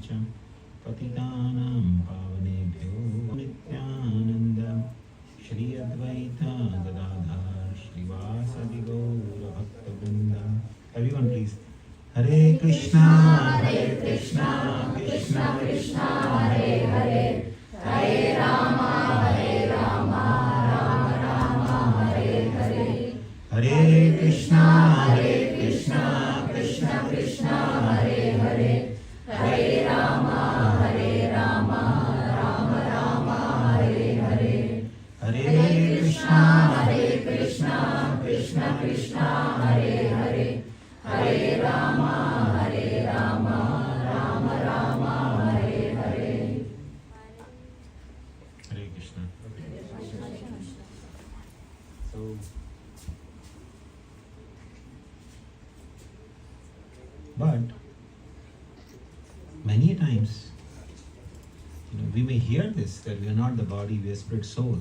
च पतितानां पावनेभ्यो Nityanand Shri Advaita Gadadhar श्रीवासदि गौरभक्तवृन्द. Everyone please. Hare Krishna Krishna Krishna Hare Hare, Hare Rama Rama Rama Hare Hare. Hare Krishna Krishna Krishna Hare Hare, Hare Rama Rama Rama Hare Hare. Hare Krishna Krishna Krishna Hare Hare, Hare Rama Rama Rama Hare Hare. Hare Krishna. So, but many times, we may hear this, that we are not the body, we are spirit soul.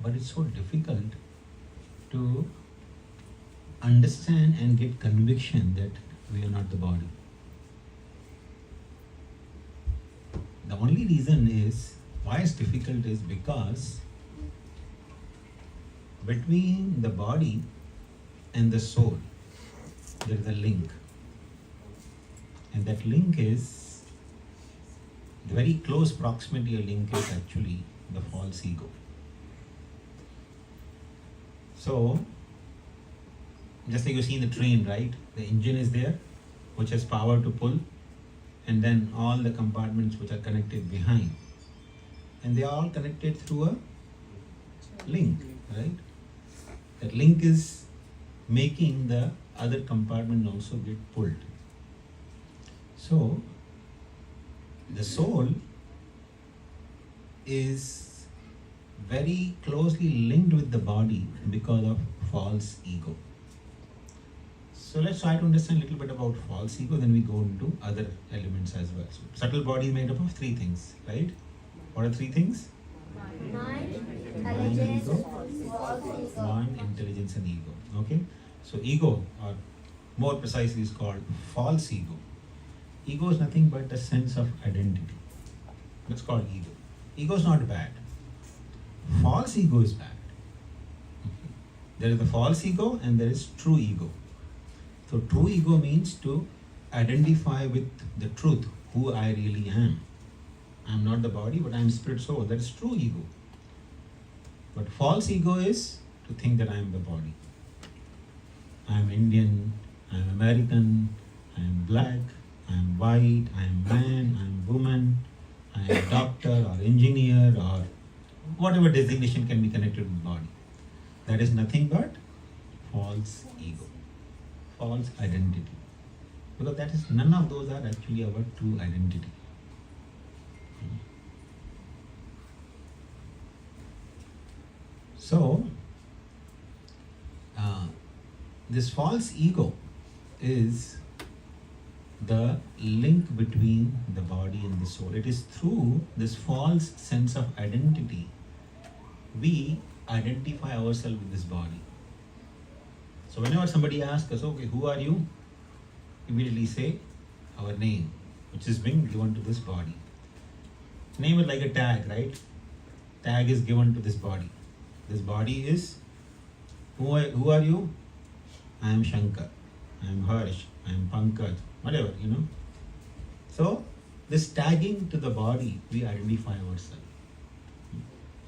But it's so difficult to understand and get conviction that we are not the body. The only reason is why it's difficult is because between the body and the soul there is a link, and that link is the very close proximity. A link is actually the false ego. So just like you see in the train, right? The engine is there, which has power to pull, and then all the compartments which are connected behind. And they are all connected through a link, right? That link is making the other compartment also get pulled. So, the soul is very closely linked with the body because of false ego. So let's try to understand a little bit about false ego, then we go into other elements as well. So subtle body is made up of three things, right? What are three things? Mind, Ego, false ego. mind, intelligence and ego. Okay? So ego, or more precisely is called false ego. Ego is nothing but a sense of identity. That's called ego. Ego is not bad. False ego is bad. Okay? There is the false ego and there is true ego. So true ego means to identify with the truth, who I really am. I am not the body, but I am spirit soul. That is true ego. But false ego is to think that I am the body. I am Indian, I am American, I am black, I am white, I am man, I am woman, I am doctor or engineer or whatever designation can be connected with the body. That is nothing but false ego, false identity. Because that is, none of those are actually our true identity. So, this false ego is the link between the body and the soul. It is through this false sense of identity we identify ourselves with this body. So whenever somebody asks us, okay, who are you? Immediately say our name, which is being given to this body. Name is like a tag, right? Tag is given to this body. This body is, who are you? I am Shankar, I am Harsh, I am Pankaj, whatever, So, this tagging to the body, we identify ourselves.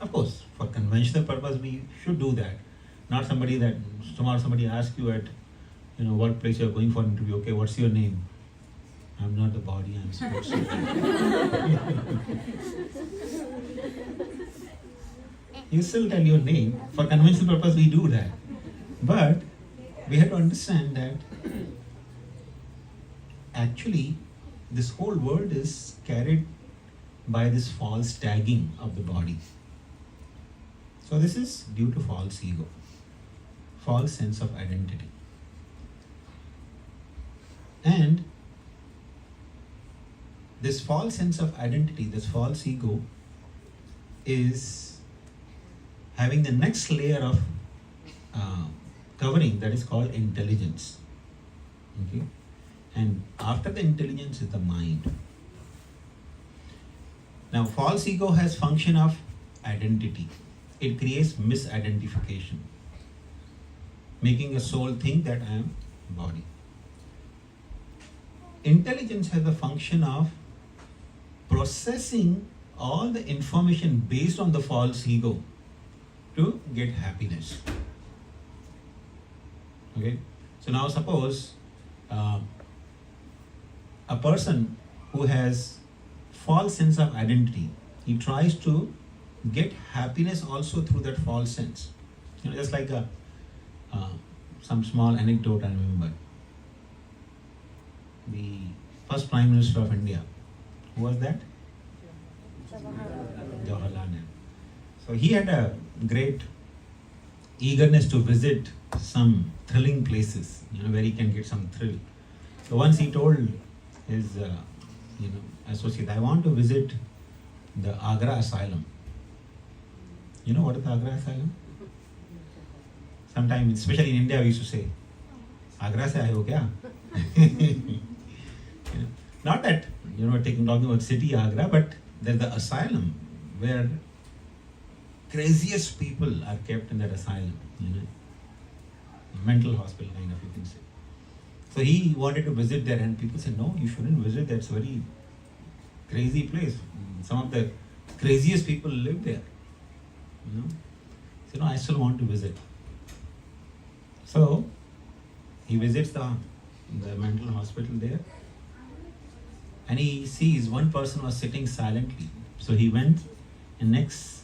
Of course, for conventional purpose, we should do that. Not somebody that, tomorrow somebody asks you at, what place you are going for an interview, okay, what's your name? I'm not the body, I'm spirit soul. You still tell your name. For conventional purpose, we do that. But we have to understand that actually this whole world is carried by this false tagging of the body. So this is due to false ego, false sense of identity. And this false sense of identity, this false ego, is having the next layer of covering that is called intelligence. Okay? And after the intelligence is the mind. Now, false ego has function of identity. It creates misidentification, making a soul think that I am body. Intelligence has the function of processing all the information based on the false ego to get happiness. Okay? So now suppose a person who has false sense of identity, he tries to get happiness also through that false sense. Just like some small anecdote I remember. The first Prime Minister of India, who was that? Jawaharlal Nehru. So he had a great eagerness to visit some thrilling places, where he can get some thrill. So once he told his, associate, I want to visit the Agra Asylum. You know what is the Agra Asylum? Sometimes, especially in India, we used to say, Agra se aaye ho kya? Not that, talking about city Agra, but there's the asylum where craziest people are kept in that asylum, mental hospital kind of, you can say. So he wanted to visit there, and people said, no, you shouldn't visit, that's a very crazy place. Some of the craziest people live there. So, I still want to visit. So he visits the mental hospital there, and he sees one person was sitting silently. So he went, and next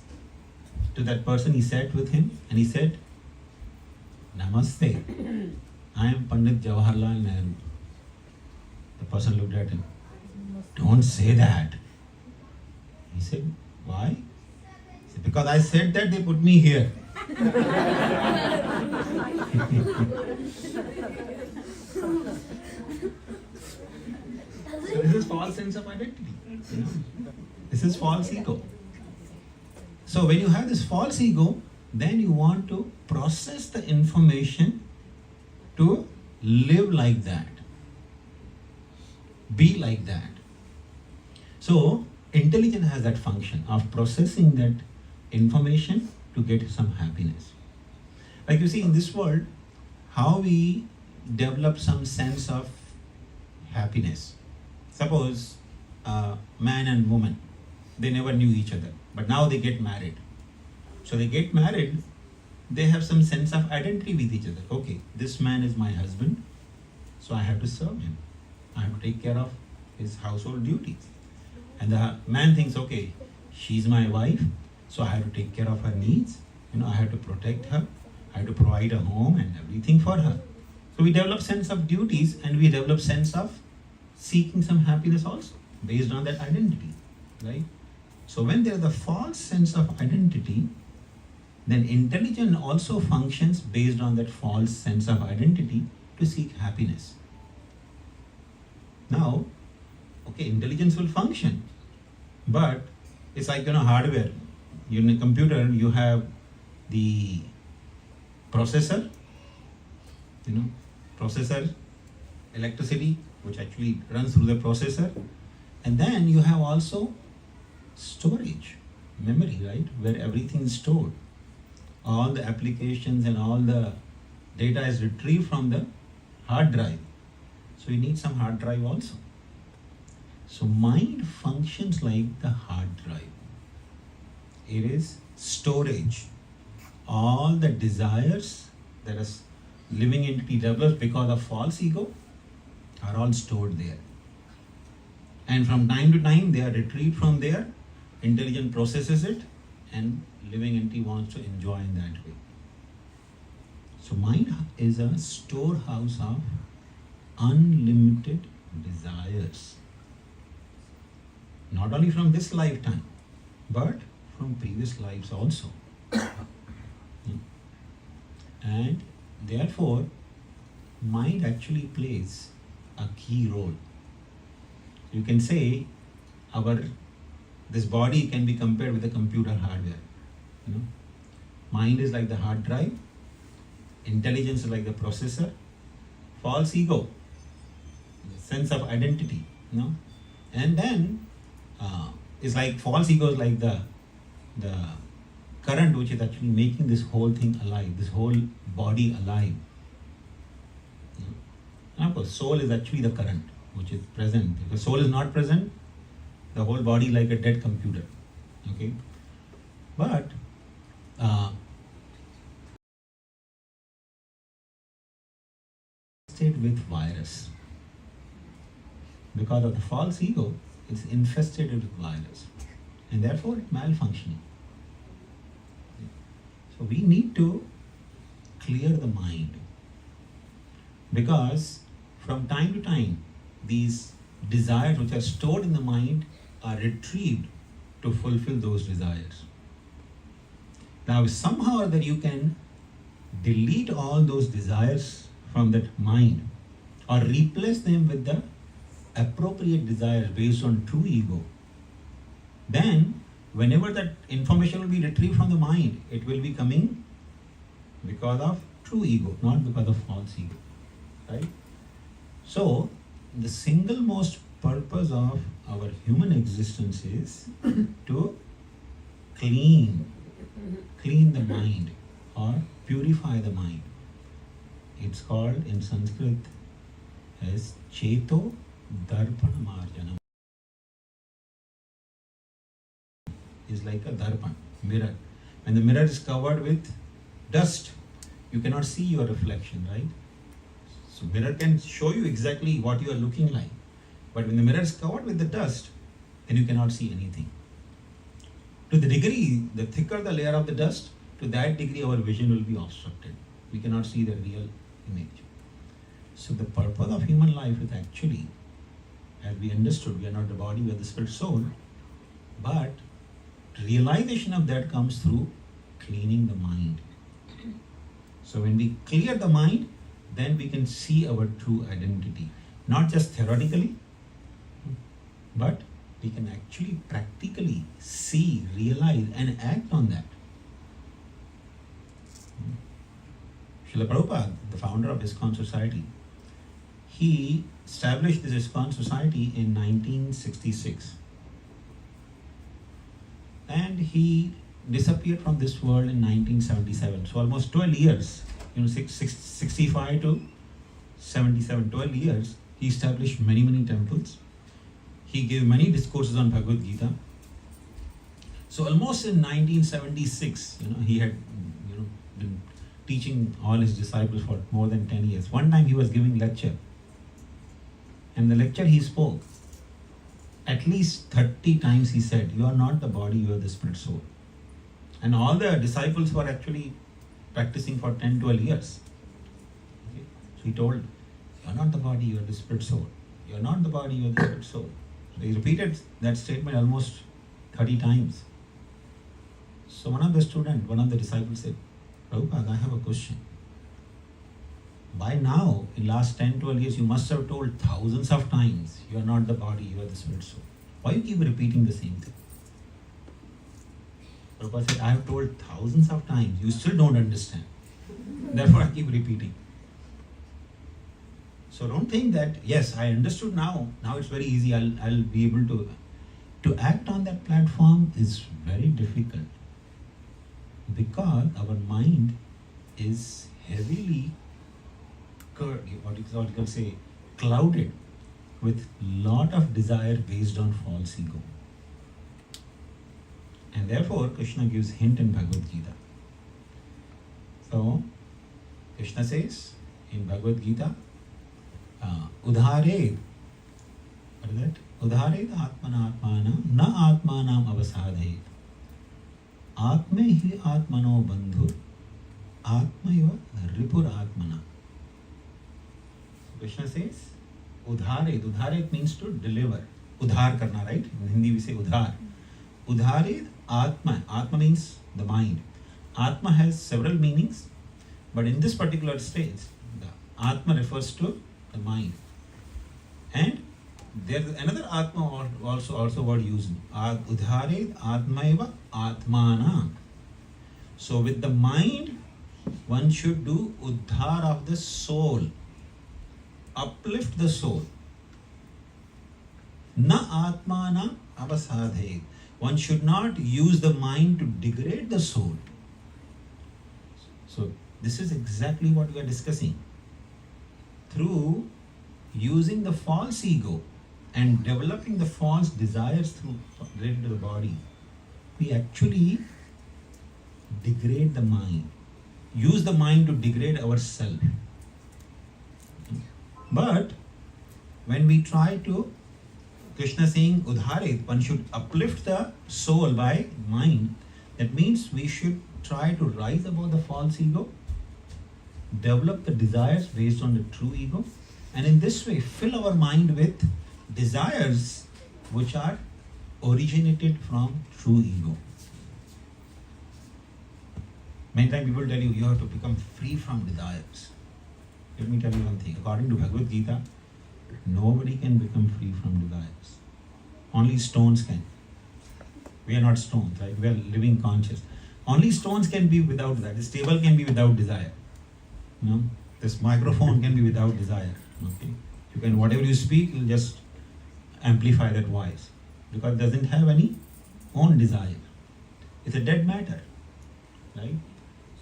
to that person he sat with him, and he said, Namaste, I am Pandit Jawaharlal Nehru. The person looked at him. Don't say that. He said, why? He said, because I said that, they put me here. So this is false sense of identity. This is false ego. So when you have this false ego, then you want to process the information to live like that, be like that. So intelligence has that function of processing that information to get some happiness. Like you see in this world, how we develop some sense of happiness. Suppose man and woman, they never knew each other, but now they get married. So they get married, they have some sense of identity with each other. Okay, this man is my husband, so I have to serve him. I have to take care of his household duties. And the man thinks, okay, she's my wife, so I have to take care of her needs. I have to protect her. I have to provide a home and everything for her. So we develop sense of duties, and we develop sense of seeking some happiness also based on that identity, right? So when there is a false sense of identity, then intelligence also functions based on that false sense of identity to seek happiness. Now, okay, intelligence will function, but it's like hardware. In a computer, you have the processor, processor, electricity, which actually runs through the processor, and then you have also storage, memory, right, where everything is stored. All the applications and all the data is retrieved from the hard drive. So you need some hard drive also. So mind functions like the hard drive. It is storage. All the desires that a living entity develops because of false ego are all stored there. And from time to time they are retrieved from there, intelligence processes it, and living entity wants to enjoy in that way. So mind is a storehouse of unlimited desires. Not only from this lifetime, but from previous lives also. And therefore, mind actually plays a key role. You can say this body can be compared with the computer hardware. Mind is like the hard drive, intelligence is like the processor, false ego the sense of identity, you know. And then it's like false ego is like the current which is actually making this whole thing alive, this whole body alive. You know? And of course, soul is actually the current which is present. If the soul is not present, the whole body like a dead computer. Okay, but with virus. Because of the false ego, it's infested with virus and therefore it's malfunctioning. So we need to clear the mind, because from time to time these desires which are stored in the mind are retrieved to fulfill those desires. Now somehow or other you can delete all those desires from that mind or replace them with the appropriate desires based on true ego. Then whenever that information will be retrieved from the mind, it will be coming because of true ego, not because of false ego. Right? So the single most purpose of our human existence is to clean the mind or purify the mind. It's called in Sanskrit as Cheto Darpana Marjanam. Is like a darpan, mirror. When the mirror is covered with dust, you cannot see your reflection, right? So mirror can show you exactly what you are looking like. But when the mirror is covered with the dust, then you cannot see anything. To the degree, the thicker the layer of the dust, to that degree our vision will be obstructed. We cannot see the real image. So the purpose of human life is actually, as we understood, we are not the body, we are the spirit soul, but realization of that comes through cleaning the mind. So when we clear the mind, then we can see our true identity. Not just theoretically, but we can actually practically see, realize and act on that. Srila Prabhupada, the founder of ISKCON Society, he established this ISKCON Society in 1966. And he disappeared from this world in 1977. So almost 12 years, 65 to 77, 12 years, he established many temples. He gave many discourses on Bhagavad Gita. So almost in 1976, he had been teaching all his disciples for more than 10 years. One time he was giving lecture. And the lecture he spoke, at least 30 times he said, you are not the body, you are the spirit soul. And all the disciples were actually practicing for 10, 12 years. Okay? So he told, you are not the body, you are the spirit soul. You are not the body, you are the spirit soul. So he repeated that statement almost 30 times. So one of the disciples said, Prabhupada, I have a question. By now, in last 10, 12 years, you must have told thousands of times, you are not the body, you are the spirit soul. Why you keep repeating the same thing? Prabhupada said, I have told thousands of times, you still don't understand. Therefore, I keep repeating. So don't think that, yes, I understood now it's very easy, I'll be able to act on that platform is very difficult. Because our mind is heavily clouded with lot of desire based on false ego. And therefore, Krishna gives hint in Bhagavad Gita. So, Krishna says in Bhagavad Gita, Udhared, what is that? Udhared atmana atmana na atmanam avasadhet. Atme hi atmano bandhur atmaiva ripur atmana. Krishna says, Udhared. Udhared means to deliver. Udhar karna, right? In Hindi we say udhar. Udhared atma. Atma means the mind. Atma has several meanings, but in this particular stage, the Atma refers to the mind. And there is another Atma also word used. Udhared atmaiva atmana. So with the mind, one should do udhar of the soul. Uplift the soul. Na atmana avasadhe. One should not use the mind to degrade the soul. So this is exactly what we are discussing. Through using the false ego and developing the false desires through related to the body, we actually degrade the mind. Use the mind to degrade ourselves. But when we try to, Krishna saying udharit, one should uplift the soul by mind. That means we should try to rise above the false ego, develop the desires based on the true ego, and in this way fill our mind with desires which are originated from true ego. Many times people tell you, you have to become free from desires. Let me tell you one thing. According to Bhagavad Gita, nobody can become free from desires. Only stones can. We are not stones, right? We are living conscious. Only stones can be without that. This table can be without desire. You know, this microphone can be without desire. Okay, you can, whatever you speak, you'll just amplify that voice because it doesn't have any own desire. It's a dead matter, right?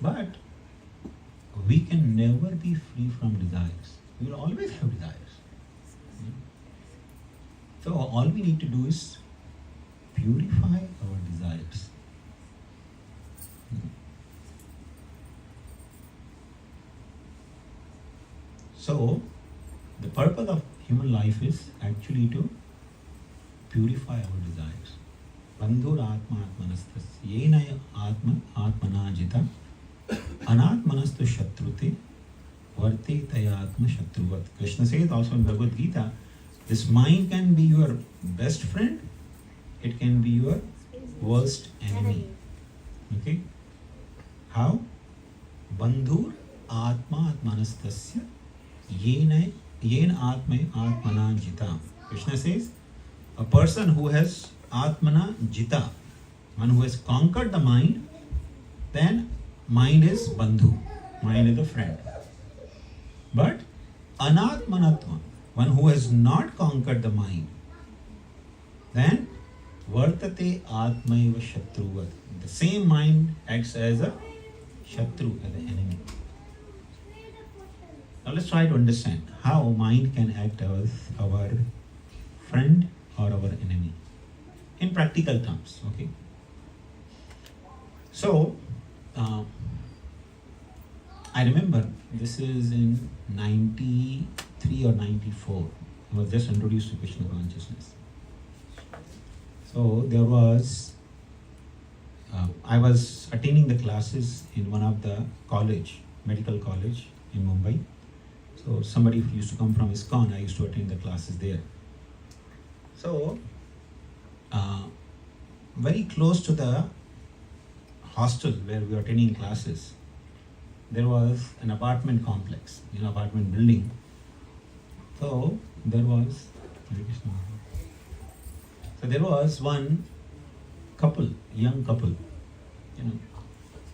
But we can never be free from desires. We will always have desires. So all we need to do is purify our desires. So the purpose of human life is actually to purify our desires. Bandhur atma atmanastas yena atma atmana jita anatmanastu shatrute varte tayatma shatruvat. Krishna says also in Bhagavad Gita, this mind can be your best friend, it can be your worst enemy. Okay? How? Bandhur atma atmanastasya yena atma atmana jita. Krishna says, a person who has atmana jita, one who has conquered the mind, then mind is bandhu, mind is a friend. But anatmanatma, one who has not conquered the mind, then vartate atmaiva shatruvat. The same mind acts as a shatru, as an enemy. Now let's try to understand how mind can act as our friend or our enemy in practical terms. Okay. So I remember this is in 93 or 94. I was just introduced to Krishna consciousness. So there was, I was attending the classes in one of the college, medical college in Mumbai. So somebody who used to come from ISKCON, I used to attend the classes there. So very close to the hostel where we were attending classes, there was an apartment complex, apartment building. So there was, one couple, young couple,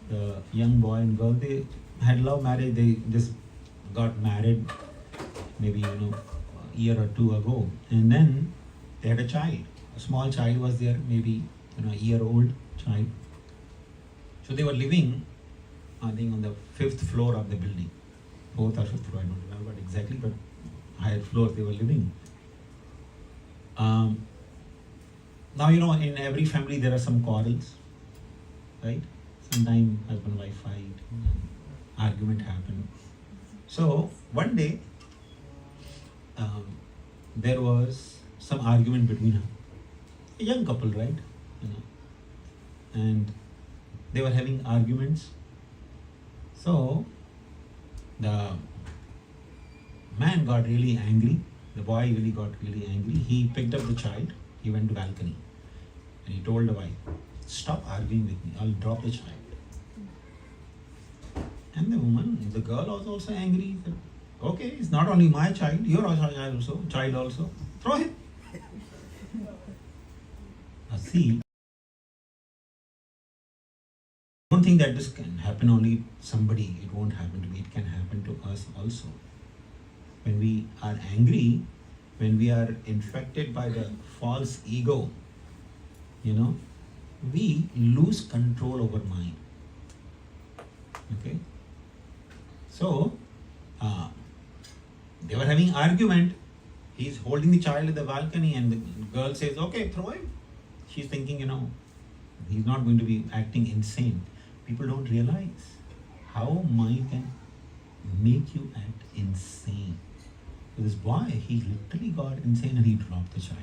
the young boy and girl, they had love marriage, they just got married maybe, a year or two ago. And then they had a child, a small child was there, maybe, a year-old child. So they were living, I think, on the 5th floor of the building. 4th or 5th floor, I don't remember exactly, but higher floors they were living. Now, in every family there are some quarrels, right? Sometimes husband-wife fight, argument happen. So one day, there was some argument between them. A young couple, right? And they were having arguments. So the man got really angry. The boy really got really angry. He picked up the child. He went to balcony and he told the wife, "Stop arguing with me. I'll drop the child." And the girl was also angry. Said, "Okay, it's not only my child. Your child also. Throw him." Now see, I don't think that this can happen only to somebody. It won't happen to me. It can happen to us also. When we are angry, when we are infected by the false ego, we lose control over mind. Okay? So, they were having argument. He's holding the child at the balcony and the girl says, okay, throw him. She's thinking, he's not going to be acting insane. People don't realize how mind can make you act insane. So this boy, he literally got insane and he dropped the child.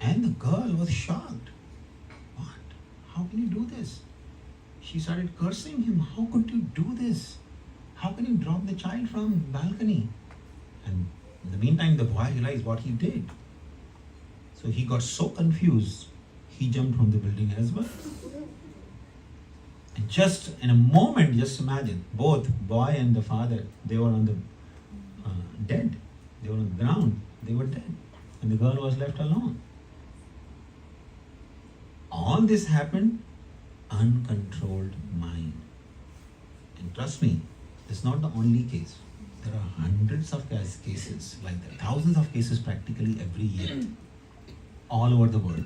And the girl was shocked. What? How can you do this? She started cursing him. How could you do this? How can you drop the child from balcony? And in the meantime, the boy realized what he did. So he got so confused, he jumped from the building as well. And just in a moment, just imagine, both boy and the father, they were on the dead. They were on the ground. They were dead. And the girl was left alone. All this happened uncontrolled mind. And trust me, it's not the only case. There are hundreds of cases like that, thousands of cases practically every year, all over the world.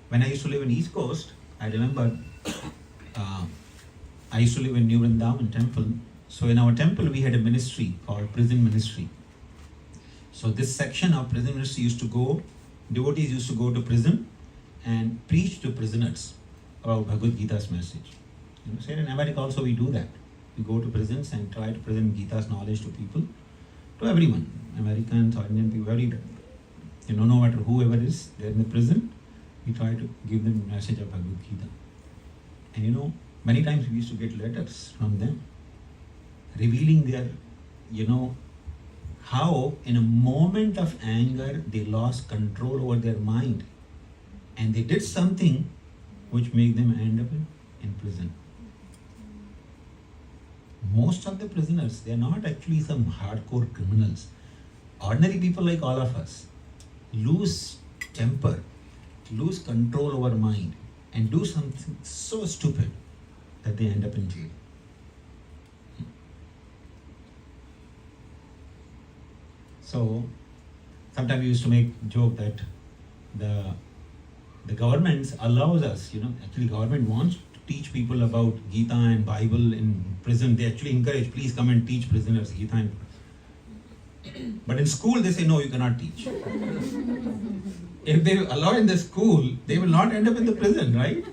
When I used to live in East Coast, I remember I used to live in New Vrindavan temple. So in our temple, we had a ministry called prison ministry. So this section of prison ministry devotees used to go to prison and preach to prisoners about Bhagavad Gita's message. So in America also we do that. We go to prisons and try to present Gita's knowledge to people, to everyone, Americans or Indian people, everybody. No matter whoever is there in the prison, we try to give them the message of Bhagavad Gita. And many times we used to get letters from them, revealing their, how in a moment of anger they lost control over their mind and they did something which made them end up in prison. Most of the prisoners, they are not actually some hardcore criminals. Ordinary people like all of us lose temper, lose control over mind, and do something so stupid that they end up in jail. So, sometimes we used to make joke that the government allows us, actually government wants to teach people about Gita and Bible in prison. They actually encourage, please come and teach prisoners Gita. But in school they say, no, you cannot teach. If they allow in the school, they will not end up in the prison, right?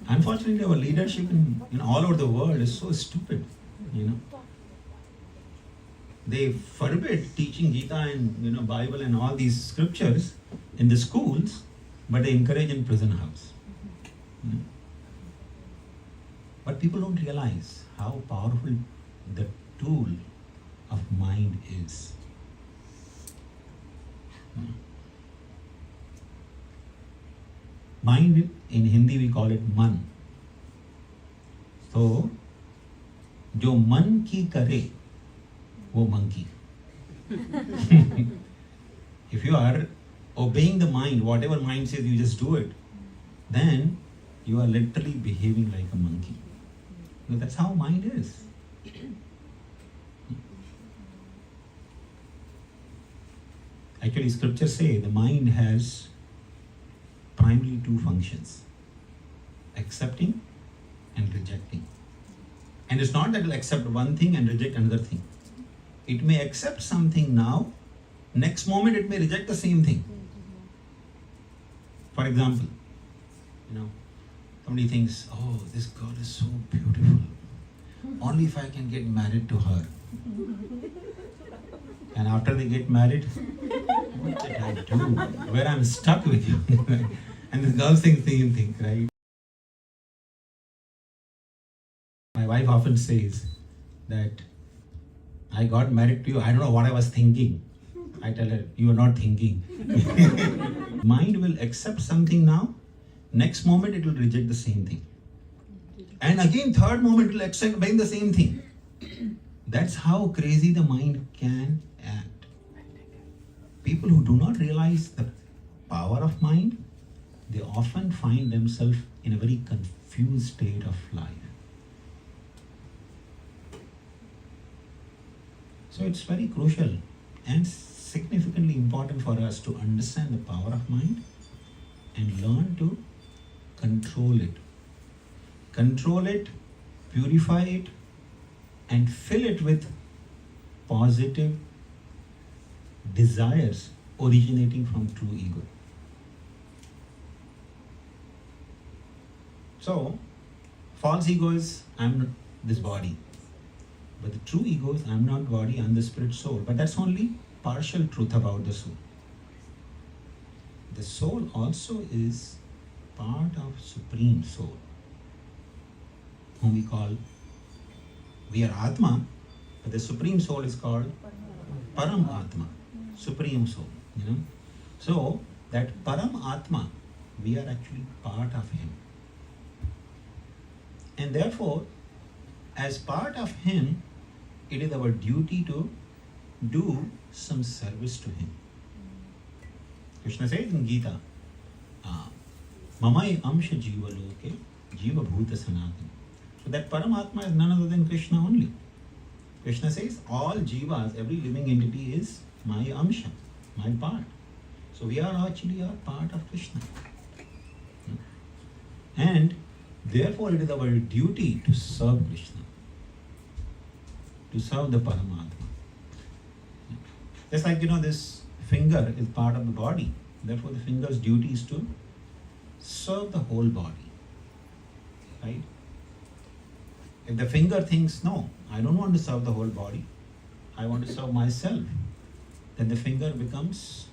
Unfortunately, our leadership in all over the world is so stupid, They forbid teaching Gita and Bible and all these scriptures in the schools, but they encourage in prison house. But people don't realize how powerful the tool of mind is. Mind, in Hindi we call it man. So, जो मन की करे वो monkey. If you are obeying the mind, whatever mind says, you just do it, then you are literally behaving like a monkey. That's how mind is. Actually, scriptures say the mind has primarily two functions: accepting and rejecting. And it's not that it will accept one thing and reject another thing. It may accept something now, next moment it may reject the same thing. For example, somebody thinks, oh, this girl is so beautiful. Only if I can get married to her. And after they get married, what did I do? Where I'm stuck with you. And this girl thinks the same thing, right? My wife often says that I got married to you, I don't know what I was thinking. I tell her, you are not thinking. Mind will accept something now, next moment it will reject the same thing. And again, third moment it will accept again the same thing. That's how crazy the mind can act. People who do not realize the power of mind, they often find themselves in a very confused state of life. So it's very crucial and significantly important for us to understand the power of mind and learn to control it. Control it, purify it, and fill it with positive desires originating from true ego. So, false ego is I'm this body. But the true ego is I'm not body, I'm the spirit soul. But that's only partial truth about the soul. The soul also is part of Supreme Soul, whom we are Atma, but the Supreme Soul is called Param Atma, Supreme Soul. So that Param Atma, we are actually part of him. And therefore, as part of him, it is our duty to do some service to him. Krishna says in Gita, Mamai Amsha Jiva Loke, Jiva Bhuta Sanatana. So that Paramatma is none other than Krishna only. Krishna says all jivas, every living entity is my Amsha, my part. So we are actually a part of Krishna. And therefore it is our duty to serve Krishna, to serve the Paramatma. Just like this finger is part of the body. Therefore the finger's duty is to serve the whole body. Right? If the finger thinks, no, I don't want to serve the whole body, I want to serve myself, then the finger becomes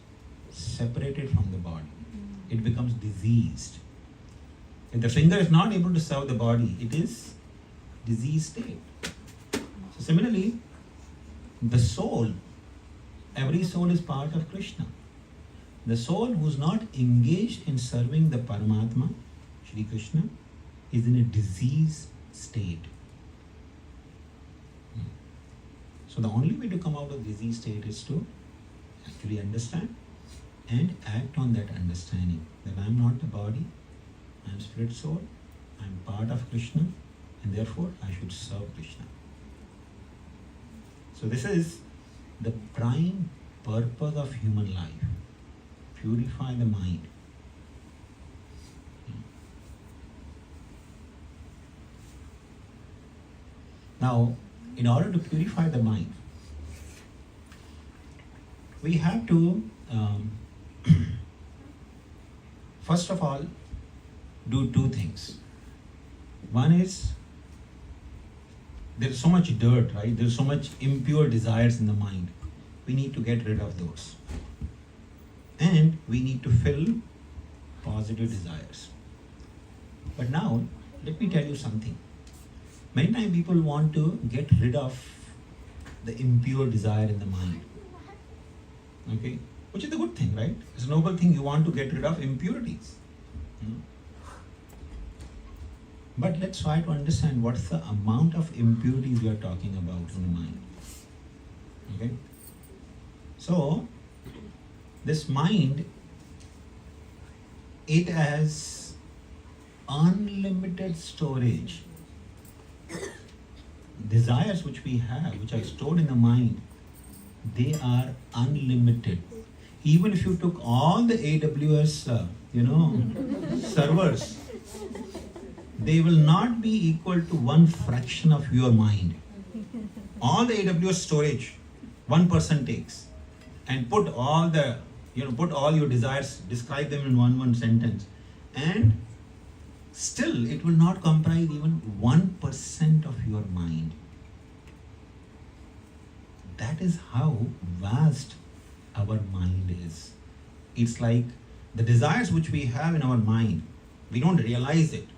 separated from the body. It becomes diseased. If the finger is not able to serve the body, it is diseased state. So similarly, the soul, every soul is part of Krishna. The soul who is not engaged in serving the Paramatma, Shri Krishna, is in a diseased state. So the only way to come out of disease state is to actually understand and act on that understanding that I am not the body, I am spirit soul, I am part of Krishna, and therefore I should serve Krishna. So this is the prime purpose of human life. Purify the mind. Now, in order to purify the mind, we have to first of all do two things. One is, there is so much dirt, right? There is so much impure desires in the mind. We need to get rid of those. And we need to fill positive desires. But now, let me tell you something. Many times people want to get rid of the impure desire in the mind. Okay? Which is a good thing, right? It's a noble thing. You want to get rid of impurities. But let's try to understand what's the amount of impurities we are talking about in the mind. Okay? So, this mind, it has unlimited storage. Desires which we have, which are stored in the mind, they are unlimited. Even if you took all the AWS, servers, they will not be equal to one fraction of your mind. All the AWS storage, one person takes, and put all your desires, describe them in one sentence, and still it will not comprise even 1% of your mind. That is how vast our mind is. It's like the desires which we have in our mind, we don't realize it,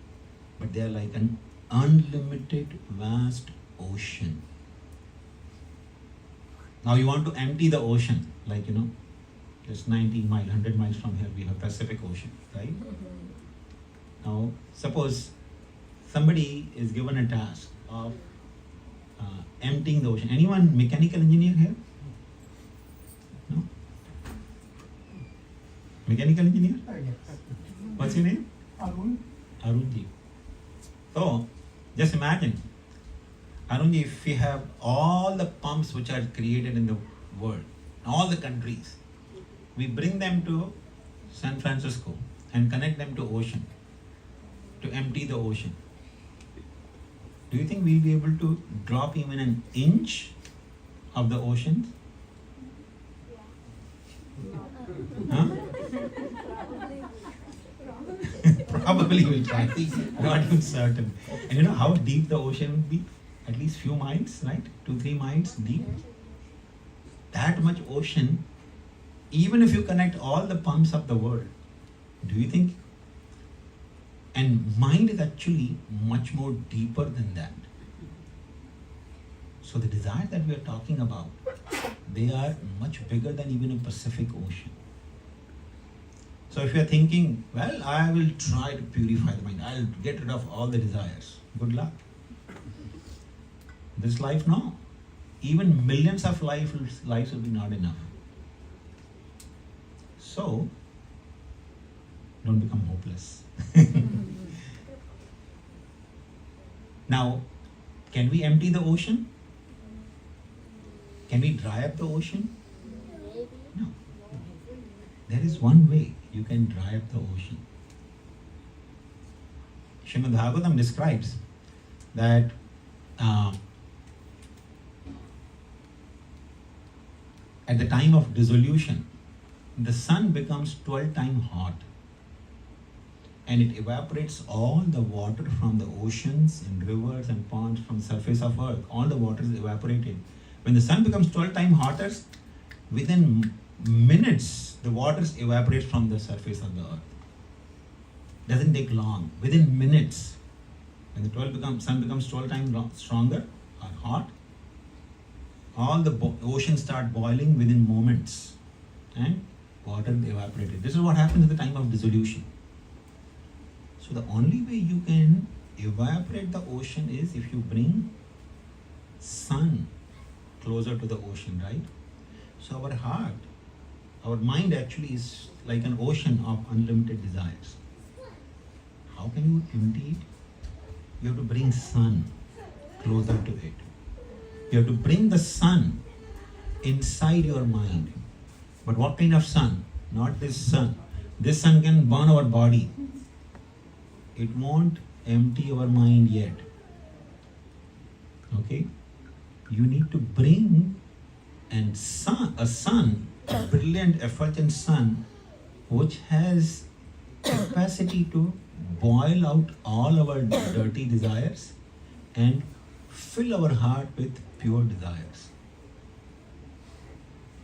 but they are like an unlimited vast ocean. Now you want to empty the ocean, like just 90 miles, 100 miles from here we have Pacific Ocean, right? Now suppose somebody is given a task of emptying the ocean. Anyone mechanical engineer here? No? Mechanical engineer? What's your name? Arun. Arunji. So, just imagine, Arunji, if we have all the pumps which are created in the world, all the countries, we bring them to San Francisco and connect them to ocean, to empty the ocean. Do you think we'll be able to drop even an inch of the oceans? Huh? Probably we'll try, not even certain. And you know how deep the ocean would be? At least few miles, right? 2-3 miles deep. That much ocean, even if you connect all the pumps of the world, do you think? And mind is actually much more deeper than that. So the desires that we are talking about, they are much bigger than even a Pacific Ocean. So if you are thinking, well, I will try to purify the mind, I'll get rid of all the desires. Good luck. This life, no. Even millions of lives will be not enough. So, don't become hopeless. Now, can we empty the ocean? Can we dry up the ocean? Maybe. No. There is one way you can dry up the ocean. Srimad Bhagavatam describes that at the time of dissolution, the sun becomes 12 times hot and it evaporates all the water from the oceans and rivers and ponds from the surface of earth. All the water is evaporated. When the sun becomes 12 times hotter, within minutes the water evaporates from the surface of the earth. Doesn't take long. Within minutes, when the sun becomes 12 times stronger or hot, all the oceans start boiling within moments and water evaporated. This is what happens at the time of dissolution. So the only way you can evaporate the ocean is if you bring sun closer to the ocean, right? So our heart, our mind actually is like an ocean of unlimited desires. How can you empty it? You have to bring sun closer to it. You have to bring the sun inside your mind. But what kind of sun? Not this sun. This sun can burn our body. It won't empty our mind yet. Okay? You need to bring a sun, a brilliant, effulgent sun, which has capacity to boil out all our dirty desires and fill our heart with pure desires.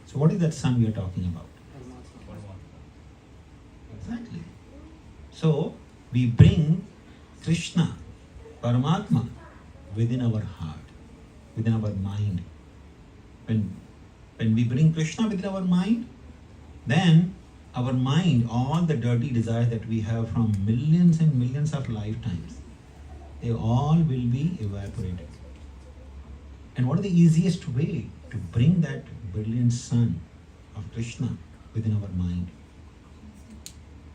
So what is that sun we are talking about? Exactly. So we bring Krishna, Paramatma, within our heart, within our mind. When we bring Krishna within our mind, then our mind, all the dirty desires that we have from millions and millions of lifetimes, they all will be evaporated. And what is the easiest way to bring that brilliant sun of Krishna within our mind?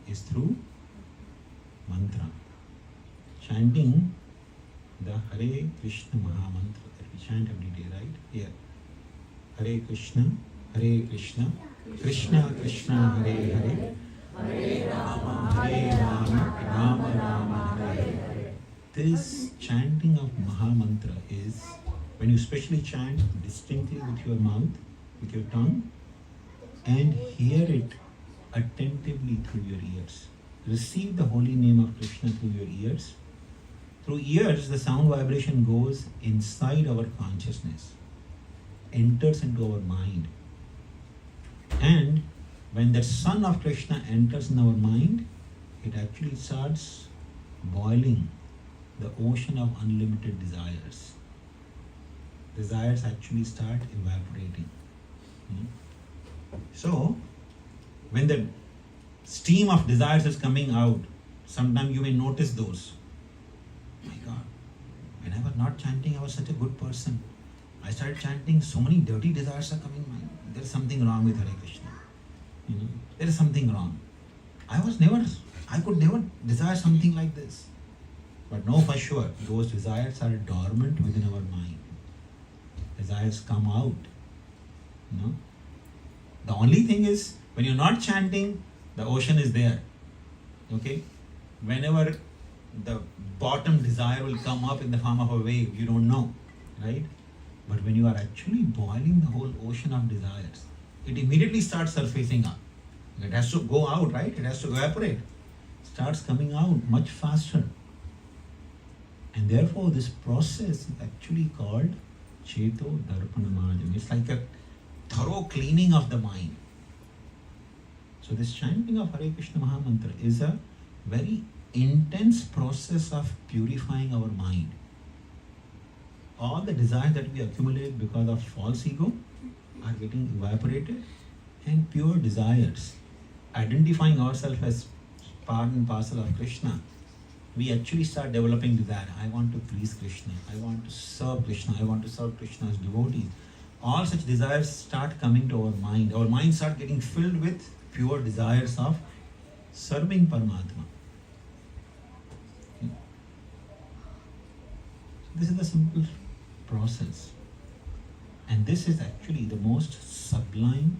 Is through mantra. Chanting the Hare Krishna Maha Mantra that we chant every day, right? Here. Hare Krishna, Krishna Krishna, Hare Hare, Hare Rama, Rama Rama, Hare Hare. This chanting of Maha Mantra is when you especially chant distinctly with your mouth, with your tongue, and hear it attentively through your ears. Receive the holy name of Krishna through your ears. Through ears, the sound vibration goes inside our consciousness, enters into our mind. And when the sun of Krishna enters in our mind, it actually starts boiling the ocean of unlimited desires. Desires actually start evaporating. So, when the stream of desires is coming out, sometimes you may notice those. My God, when I was not chanting, I was such a good person. I started chanting, so many dirty desires are coming. There is something wrong with Hare Krishna. There is something wrong. I could never desire something like this. But know for sure, those desires are dormant within our mind. Desires come out. The only thing is, when you're not chanting, the ocean is there. Okay? Whenever the bottom desire will come up in the form of a wave, you don't know, right? But when you are actually boiling the whole ocean of desires, it immediately starts surfacing up. It has to go out, right? It has to evaporate. Starts coming out much faster. And therefore, this process is actually called Cheto Darpanamajam. It's like a thorough cleaning of the mind. So this chanting of Hare Krishna Mahamantra is a very intense process of purifying our mind. All the desires that we accumulate because of false ego are getting evaporated, and pure desires, identifying ourselves as part and parcel of Krishna, we actually start developing desire. I want to please Krishna. I want to serve Krishna. I want to serve Krishna's devotees. All such desires start coming to our mind. Our mind start getting filled with pure desires of serving Paramatma. This is the simple process. And this is actually the most sublime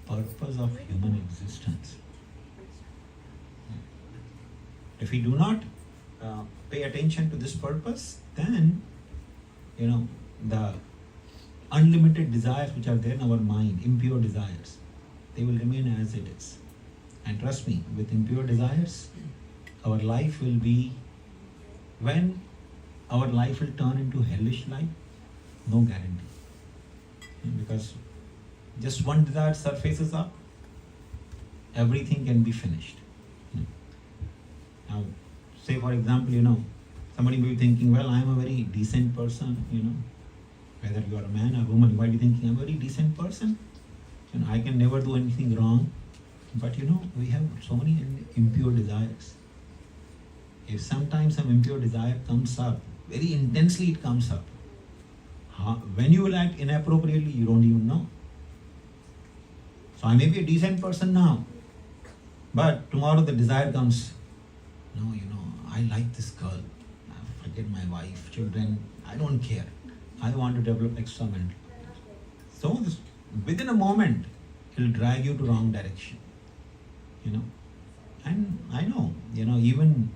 purpose of human existence. If we do not pay attention to this purpose, then, the unlimited desires which are there in our mind, impure desires, they will remain as it is. And trust me, with impure desires, our life will be, when our life will turn into hellish life, no guarantee. Because just one desire surfaces up, everything can be finished. Now, say for example, somebody may be thinking, well, I am a very decent person, whether you are a man or a woman, you might be thinking, I'm a very decent person, I can never do anything wrong. But we have so many impure desires. If sometimes some impure desire comes up, very intensely it comes up, when you will act inappropriately, you don't even know. So I may be a decent person now, but tomorrow the desire comes, no, I like this girl, I forget my wife, children, I don't care. I want to develop extra mental. So within a moment, he'll drag you to wrong direction. And I know, even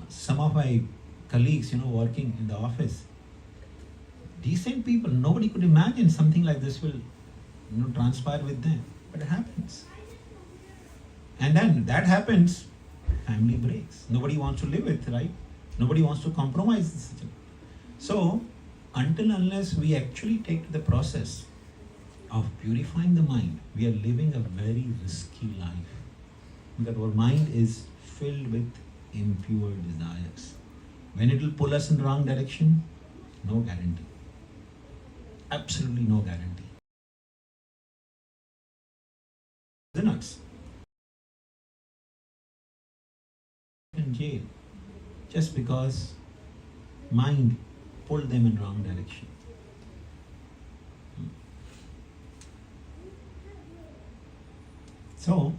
some of my colleagues, working in the office, decent people, nobody could imagine something like this will, transpire with them. But it happens. And then that happens, family breaks. Nobody wants to live with, right? Nobody wants to compromise this. So, unless we actually take the process of purifying the mind, we are living a very risky life. Because our mind is filled with impure desires. When it will pull us in the wrong direction, no guarantee. Absolutely no guarantee. The nuts. In jail, just because mind pulled them in wrong direction. So,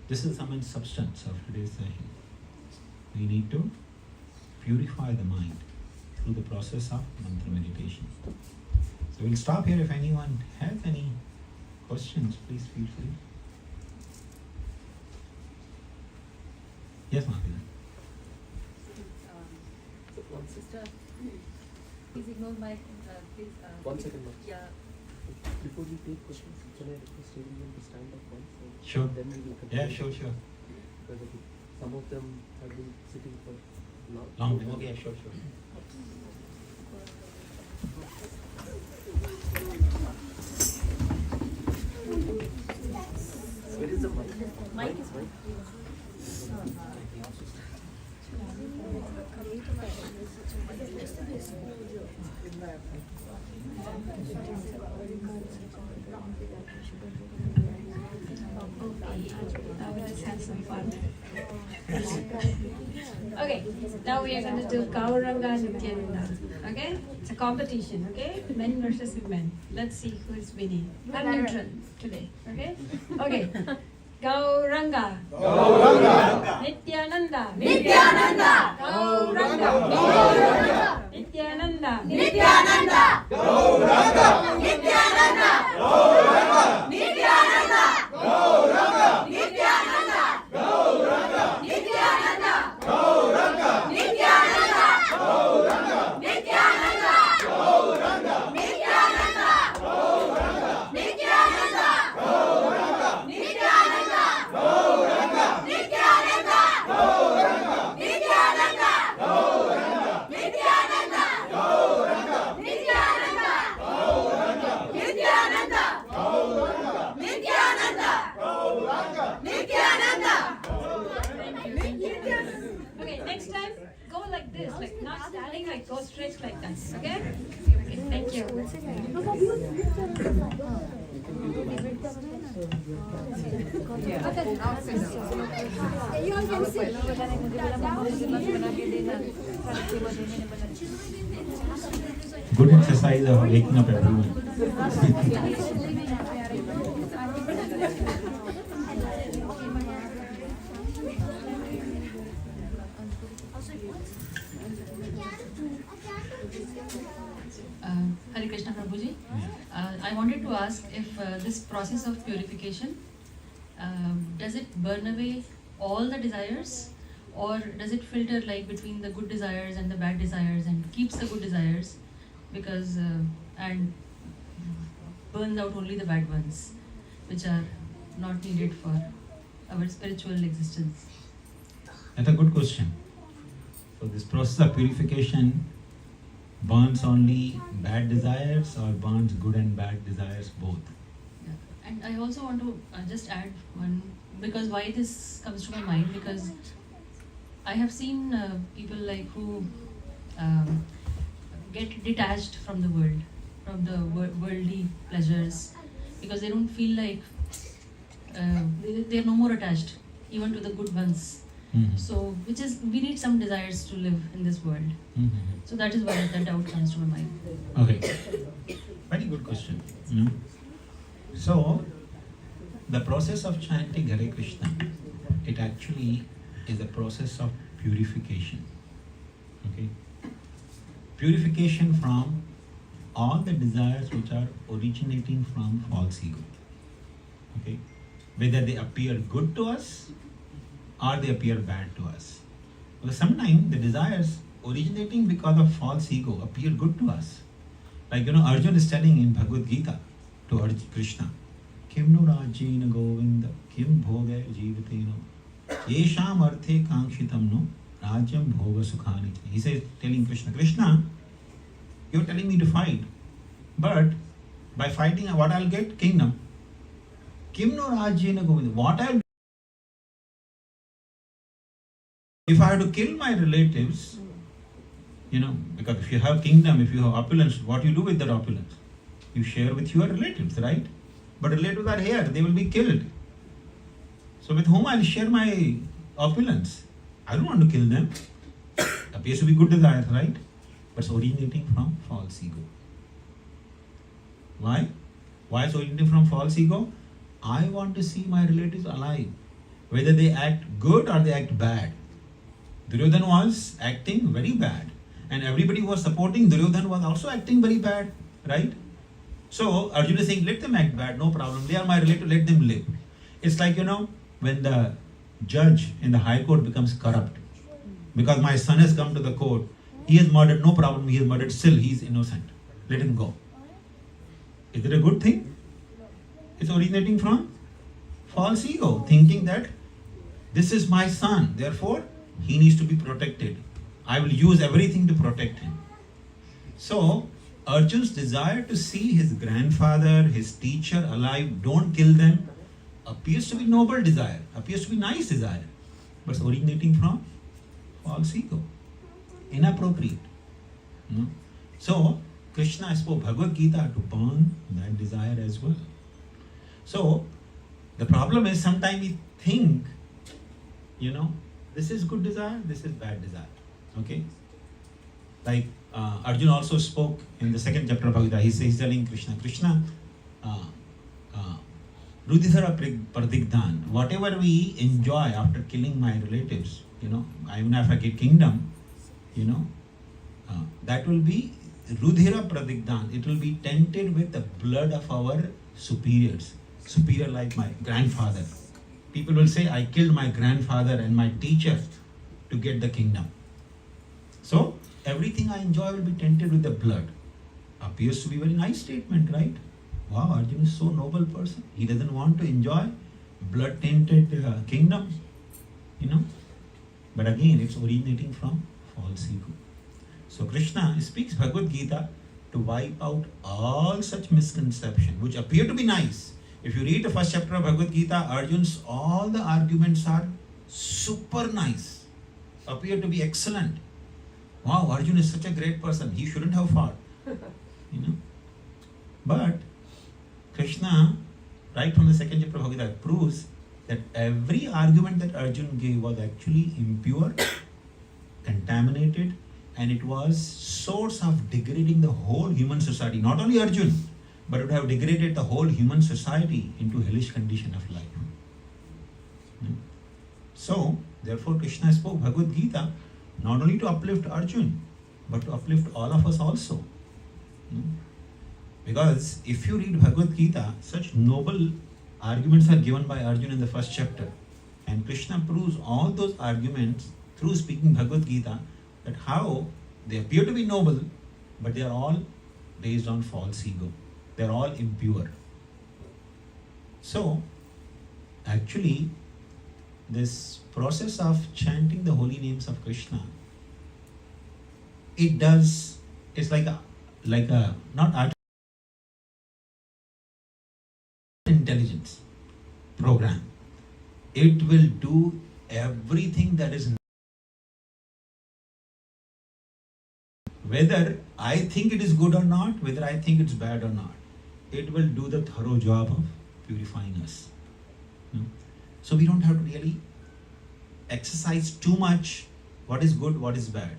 this is some substance of today's session. We need to purify the mind through the process of mantra meditation. So we'll stop here. If anyone has any questions, please feel free. Yes, Mahila. Sister, please ignore my, please. 1 second, ma'am. Yeah. Before we take questions, can I request everyone to stand up once? And Sure. Then we will continue. Yeah, sure. Because some of them have been sitting for long. Long time. Okay, sure. Where is the mic? Mic is mic. Now we just have some fun. Okay, now we are going to do Gauranga Nityananda. Okay, it's a competition. Okay, men versus women. Let's see who is winning. I'm neutral today. Okay. Gauranga. Nityananda. Gauranga. Nityananda. Okay, next time go like this, like not standing, like go straight like that. Okay? Okay, thank you. Good exercise of waking up everyone. Hare Krishna Prabhuji. I wanted to ask if this process of purification, does it burn away all the desires, or does it filter like between the good desires and the bad desires and keeps the good desires because and burns out only the bad ones which are not needed for our spiritual existence? That's a good question. So this process of purification burns only bad desires or burns good and bad desires both? Yeah. And I also want to just add one, because why this comes to my mind, because I have seen people like who get detached from the world, from the worldly pleasures, because they don't feel like they're no more attached even to the good ones. Mhm. So, which is, we need some desires to live in this world. Mhm. So that is why that doubt comes to my mind. Okay, very good question. So, the process of chanting Hare Krishna, it actually is a process of purification. Okay, purification from all the desires which are originating from false ego. Okay, whether they appear good to us or they appear bad to us. Because sometimes the desires originating because of false ego appear good to us. Like, Arjuna is telling in Bhagavad Gita to Krishna, Kim no rajyena govinda, kim bhoga jivateno, yesham arthe kangshitam no, rajyam bhoga sukhani. He says, telling Krishna, Krishna, you're telling me to fight, but by fighting, what I'll get? Kingdom. Kim no rajyena govinda, what I'll if I have to kill my relatives, because if you have kingdom, if you have opulence, what you do with that opulence? You share with your relatives, right? But relatives are here, they will be killed. So with whom I'll share my opulence? I don't want to kill them. Appears to be good desires, right? But it's originating from false ego. Why? Why it's originating from false ego? I want to see my relatives alive, whether they act good or they act bad. Duryodhana was acting very bad, and everybody was supporting Duryodhana was also acting very bad, right? So Arjuna is saying, let them act bad, no problem. They are my relative, let them live. It's like, when the judge in the high court becomes corrupt, because my son has come to the court, he has murdered, no problem, he has murdered, still he is innocent. Let him go. Is it a good thing? It's originating from false ego, thinking that this is my son, therefore he needs to be protected. I will use everything to protect him. So, Arjun's desire to see his grandfather, his teacher alive, don't kill them, appears to be noble desire, appears to be nice desire, but it's originating from false ego, inappropriate. So, Krishna spoke Bhagavad Gita to burn that desire as well. So, the problem is sometimes we think, this is good desire, this is bad desire. Okay? Like Arjuna also spoke in the second chapter of Bhagavad Gita. He's telling Krishna, Rudhira Pradigdhan. Whatever we enjoy after killing my relatives, even if I get kingdom, that will be Rudhira Pradigdhan. It will be tainted with the blood of our superiors. Superior like my grandfather. People will say, I killed my grandfather and my teacher to get the kingdom. So, everything I enjoy will be tainted with the blood. Appears to be a very nice statement, right? Wow, Arjuna is so noble person. He doesn't want to enjoy blood-tainted kingdom, But again, it's originating from false ego. So Krishna speaks Bhagavad Gita to wipe out all such misconceptions, which appear to be nice. If you read the first chapter of Bhagavad Gita, Arjun's all the arguments are super nice, appear to be excellent. Wow, Arjuna is such a great person. He shouldn't have fought, But Krishna, right from the second chapter of Bhagavad Gita, proves that every argument that Arjuna gave was actually impure, contaminated, and it was source of degrading the whole human society. Not only Arjuna, but it would have degraded the whole human society into hellish condition of life. So, therefore Krishna spoke Bhagavad Gita not only to uplift Arjuna, but to uplift all of us also. Because if you read Bhagavad Gita, such noble arguments are given by Arjuna in the first chapter. And Krishna proves all those arguments through speaking Bhagavad Gita, that how they appear to be noble, but they are all based on false ego. They are all impure. So, actually, this process of chanting the holy names of Krishna, it's like a not art, intelligence program. It will do everything that is, whether I think it is good or not, whether I think it's bad or not, it will do the thorough job of purifying us. So we don't have to really exercise too much what is good, what is bad.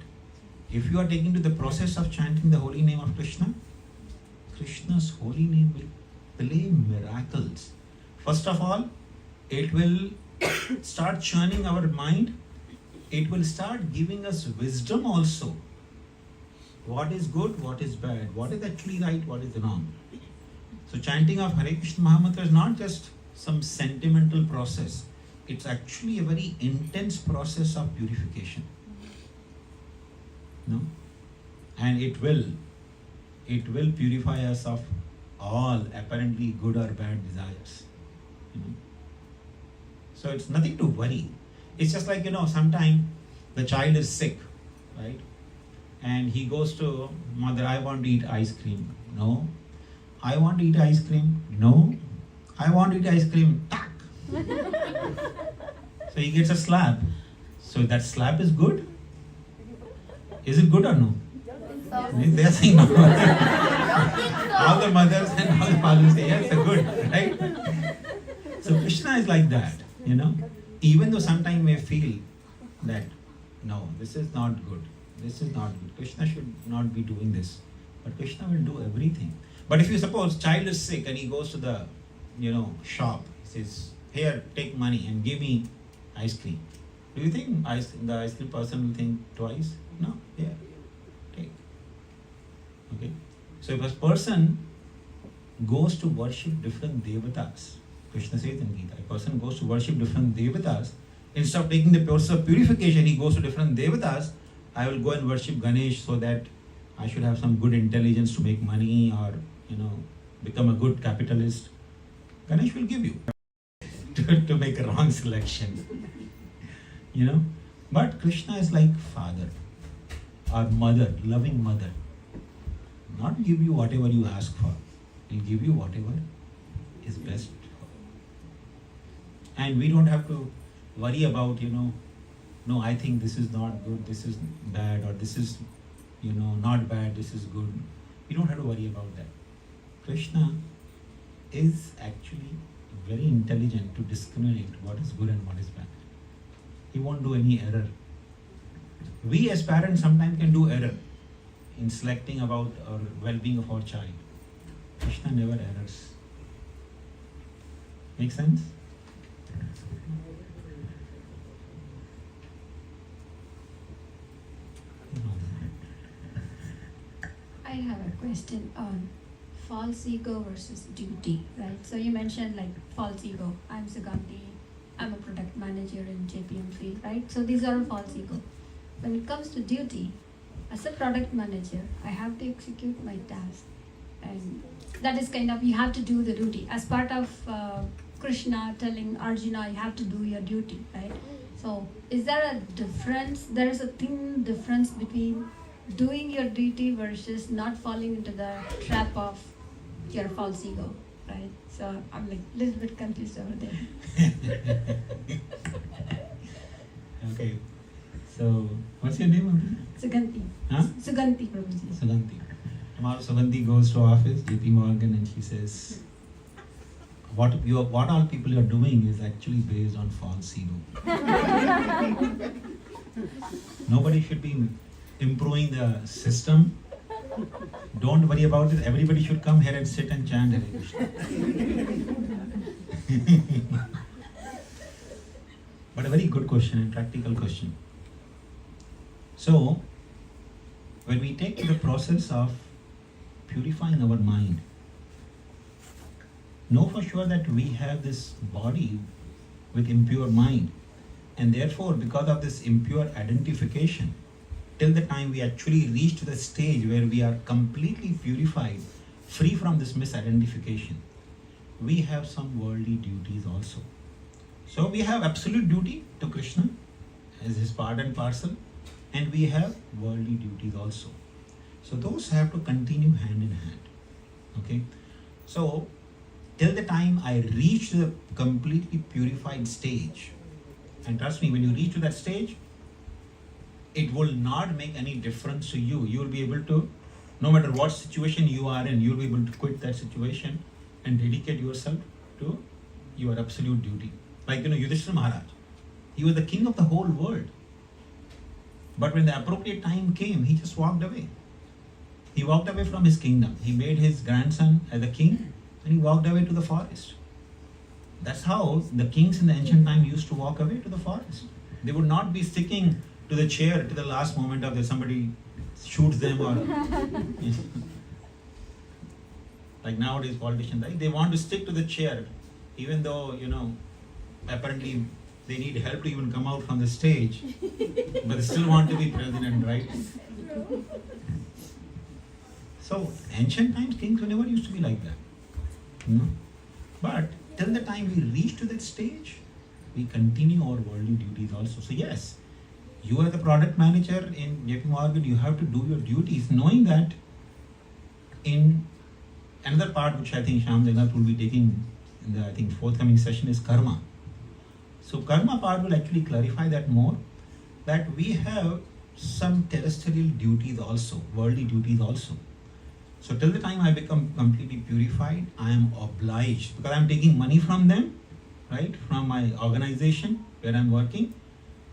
If you are taking to the process of chanting the holy name of Krishna, Krishna's holy name will play miracles. First of all, it will start churning our mind. It will start giving us wisdom also. What is good, what is bad, what is actually right, what is wrong. So chanting of Hare Krishna Mahamantra is not just some sentimental process. It's actually a very intense process of purification. And it will purify us of all apparently good or bad desires. So it's nothing to worry. It's just like, sometimes the child is sick, right? And he goes to mother, I want to eat ice cream. No. I want to eat ice cream. No. I want to eat ice cream. Tak. So he gets a slap. So that slap is good? Is it good or no? They are saying no. All the mothers and all the fathers say yes, it's good, right? So Krishna is like that, Even though sometimes we feel that, no, this is not good. This is not good. Krishna should not be doing this. But Krishna will do everything. But if you suppose child is sick and he goes to the, shop, he says, here, take money and give me ice cream. Do you think the ice cream person will think twice? No, here, take. Okay. So if a person goes to worship different devatas, Krishna says in Gita, a person goes to worship different devatas, instead of taking the process of purification, he goes to different devatas. I will go and worship Ganesh so that I should have some good intelligence to make money or, become a good capitalist. Ganesh will give you to make a wrong selection. But Krishna is like father or mother, loving mother. Not give you whatever you ask for. He'll give you whatever is best for. And we don't have to worry about, no, I think this is not good, this is bad, or this is, not bad, this is good. We don't have to worry about that. Krishna is actually very intelligent to discriminate what is good and what is bad. He won't do any error. We as parents sometimes can do error in selecting about our well-being of our child. Krishna never errors. Make sense? I have a question on false ego versus duty, right? So you mentioned like false ego. I'm Sugandhi. I'm a product manager in JPM field, right? So these are all false ego. When it comes to duty, as a product manager, I have to execute my task, and that is kind of you have to do the duty as part of Krishna telling Arjuna, you have to do your duty, right? So is there a difference? There is a thin difference between doing your duty versus not falling into the trap of your false ego, right? So I'm like a little bit confused over there. Okay. So, what's your name, Abhi? Sugandhi. Huh? Sugandhi, Prabhuji. Sugandhi. Tomorrow Sugandhi goes to office, JP Morgan, and she says, what all people are doing is actually based on false ego. Nobody should be improving the system. Don't worry about it. Everybody should come here and sit and chant Hare Krishna. But a very good question and practical question. So, when we take the process of purifying our mind, know for sure that we have this body with impure mind, and therefore because of this impure identification, till the time we actually reach to the stage where we are completely purified, free from this misidentification, we have some worldly duties also. So we have absolute duty to Krishna as his part and parcel, and we have worldly duties also. So those have to continue hand in hand. Okay? So till the time I reach the completely purified stage, and trust me, when you reach to that stage, it will not make any difference to you. You will be able to, no matter what situation you are in, you will be able to quit that situation and dedicate yourself to your absolute duty. Like, Yudhishthira Maharaj, he was the king of the whole world. But when the appropriate time came, he just walked away. He walked away from his kingdom. He made his grandson as a king, and he walked away to the forest. That's how the kings in the ancient time used to walk away to the forest. They would not be sticking to the chair to the last moment of somebody shoots them or like nowadays politicians, right? They want to stick to the chair, even though apparently they need help to even come out from the stage, but they still want to be president, right? So ancient times, kings never used to be like that. But till the time we reach to that stage, we continue our worldly duties also. So yes, you are the product manager in JP Morgan, you have to do your duties, knowing that in another part which I think Shyam Jagannath will be taking in the forthcoming session is karma. So karma part will actually clarify that more, that we have some terrestrial duties also, worldly duties also. So till the time I become completely purified, I am obliged, because I am taking money from them, right, from my organization where I am working,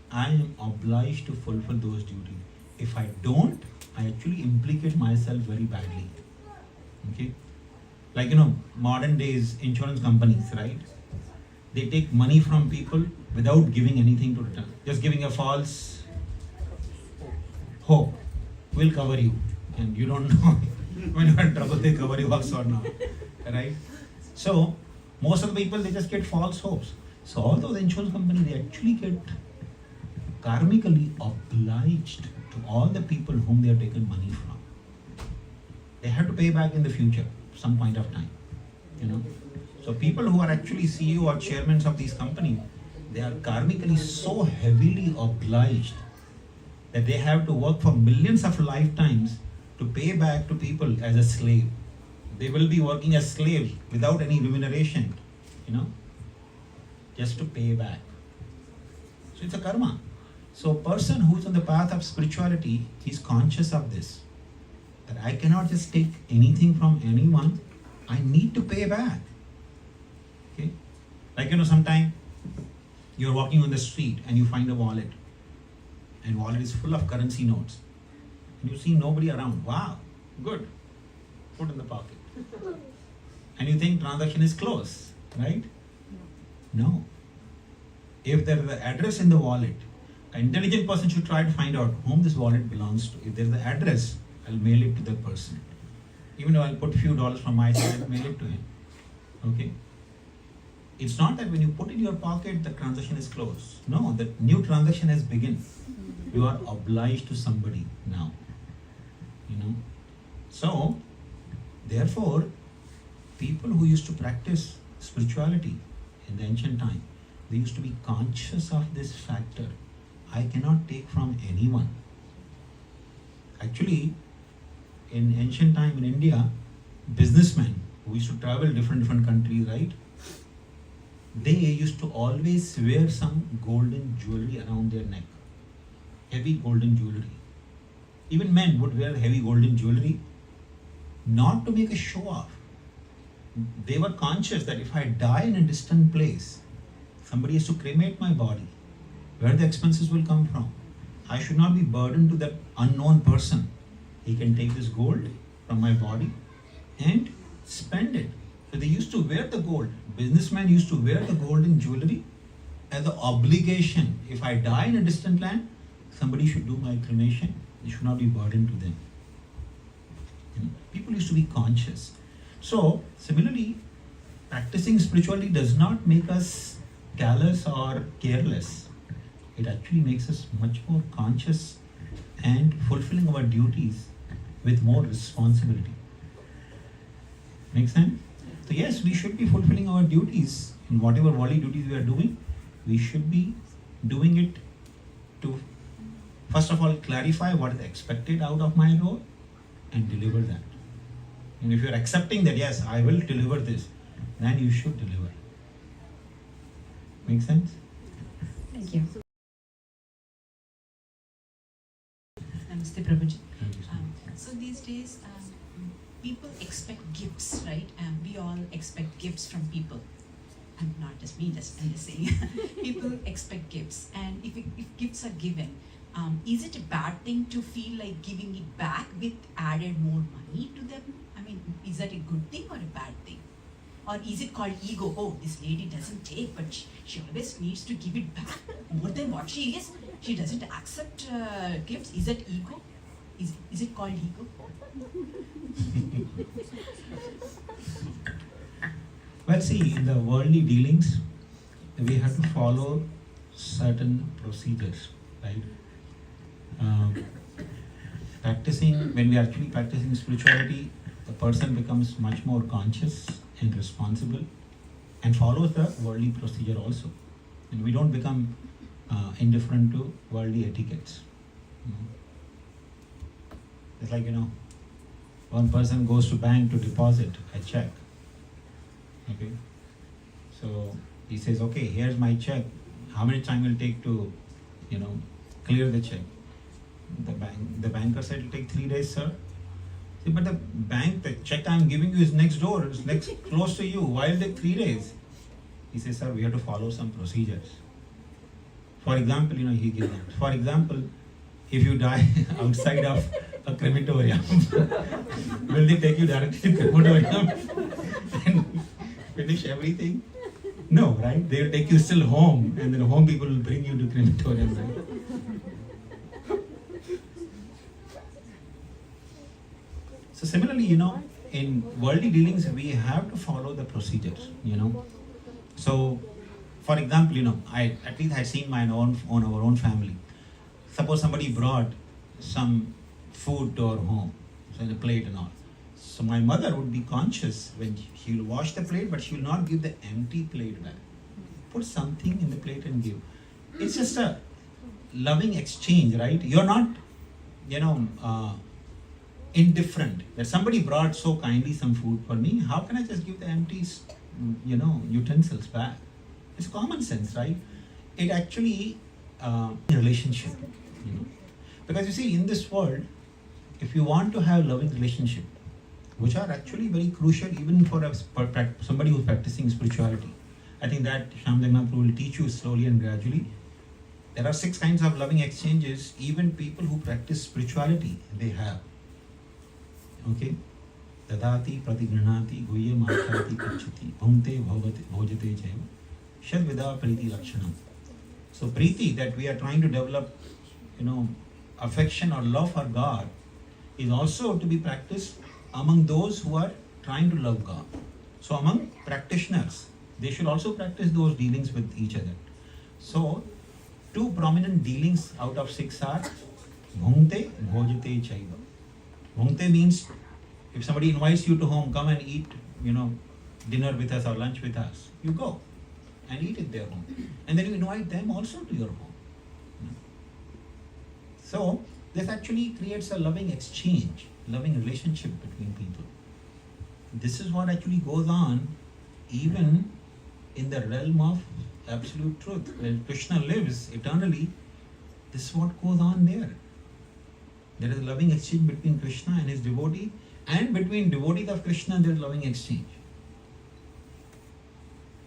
I am obliged to fulfill those duties. If I don't, I actually implicate myself very badly. Okay? Like, modern days insurance companies, right? They take money from people without giving anything to return. Just giving a false hope. We'll cover you. And you don't know when you're in trouble, they cover you also or not. Right? So, most of the people, they just get false hopes. So all those insurance companies, they actually get karmically obliged to all the people whom they have taken money from. They have to pay back in the future, some point of time. So people who are actually CEO or chairmen of these companies, they are karmically so heavily obliged that they have to work for millions of lifetimes to pay back to people as a slave. They will be working as slaves without any remuneration, just to pay back. So it's a karma. So a person who's on the path of spirituality, he's conscious of this, that I cannot just take anything from anyone, I need to pay back. Okay? Like, sometime you're walking on the street and you find a wallet, and wallet is full of currency notes, and you see nobody around. Wow, good. Put in the pocket. And you think transaction is closed, right? No. If there is an address in the wallet, an intelligent person should try to find out whom this wallet belongs to. If there is an address, I'll mail it to that person. Even though I'll put few dollars from my side, I'll mail it to him. Okay? It's not that when you put it in your pocket, the transaction is closed. No, the new transaction has begun. You are obliged to somebody now. You know? So, therefore, people who used to practice spirituality in the ancient time, they used to be conscious of this factor. I cannot take from anyone. Actually, in ancient time in India, businessmen who used to travel different countries, right? They used to always wear some golden jewelry around their neck. Heavy golden jewelry. Even men would wear heavy golden jewelry, not to make a show off. They were conscious that if I die in a distant place, somebody has to cremate my body. Where the expenses will come from? I should not be burdened to that unknown person. He can take this gold from my body and spend it. So they used to wear the gold. Businessmen used to wear the golden jewelry as an obligation. If I die in a distant land, somebody should do my cremation. It should not be burdened to them. You know, people used to be conscious. So, similarly, practicing spirituality does not make us callous or careless. It actually makes us much more conscious and fulfilling our duties with more responsibility. Make sense? So yes, we should be fulfilling our duties in whatever worldly duties we are doing. We should be doing it to, first of all, clarify what is expected out of my role and deliver that. And if you are accepting that, yes, I will deliver this, then you should deliver. Make sense? Thank you. Namaste, Prabhuji. Thank you so much. So these days, people expect gifts, right? We all expect gifts from people. And not just me, I'm just saying. People expect gifts. And if gifts are given, is it a bad thing to feel like giving it back with added more money to them? I mean, is that a good thing or a bad thing? Or is it called ego? Oh, this lady doesn't take, but she always needs to give it back more than what she is. She doesn't accept gifts. Is that ego? Is it called ego? Well, see, in the worldly dealings, we have to follow certain procedures, right? When we are actually practicing spirituality, the person becomes much more conscious and responsible and follows the worldly procedure also. And we don't become indifferent to worldly etiquettes. You know? It's like, one person goes to bank to deposit a check. Okay, so he says, okay, here's my check. How many time will it take to, clear the check? The banker said it'll take 3 days, sir. See, but the check I'm giving you is next door. It's next close to you. Why will it take 3 days? He says, sir, we have to follow some procedures. For example, he gives that. For example, if you die outside of a crematorium, will they take you directly to crematorium and finish everything? No, right? They will take you still home, and then home people will bring you to crematorium, right? So similarly, in worldly dealings, we have to follow the procedures, So, for example, I had seen my our own family. Suppose somebody brought some food to our home, so in a plate and all. So my mother would be conscious when she will wash the plate, but she will not give the empty plate back. Put something in the plate and give. It's just a loving exchange, right? You're not, indifferent. That somebody brought so kindly some food for me, how can I just give the empty, utensils back? It's common sense, right? It actually, relationship, Because you see, in this world, if you want to have loving relationship, which are actually very crucial even for somebody who's practicing spirituality. I think that Shyam Jagannath will teach you slowly and gradually. There are 6 kinds of loving exchanges even people who practice spirituality, they have. Okay? Dadati pratigranati guhyam achati kachati bhunte bhojate jaiva Shadvida Priti Lakshanam. So Priti, that we are trying to develop, affection or love for God, is also to be practiced among those who are trying to love God. So among practitioners, they should also practice those dealings with each other. So 2 prominent dealings out of 6 are Bhungte, Bhojate Chaiva. Bhungte means if somebody invites you to home, come and eat, dinner with us or lunch with us, you go and eat at their home. And then you invite them also to your home. So this actually creates a loving exchange, loving relationship between people. This is what actually goes on even in the realm of absolute truth. Where Krishna lives eternally, this is what goes on there. There is a loving exchange between Krishna and his devotee, and between devotees of Krishna there is loving exchange.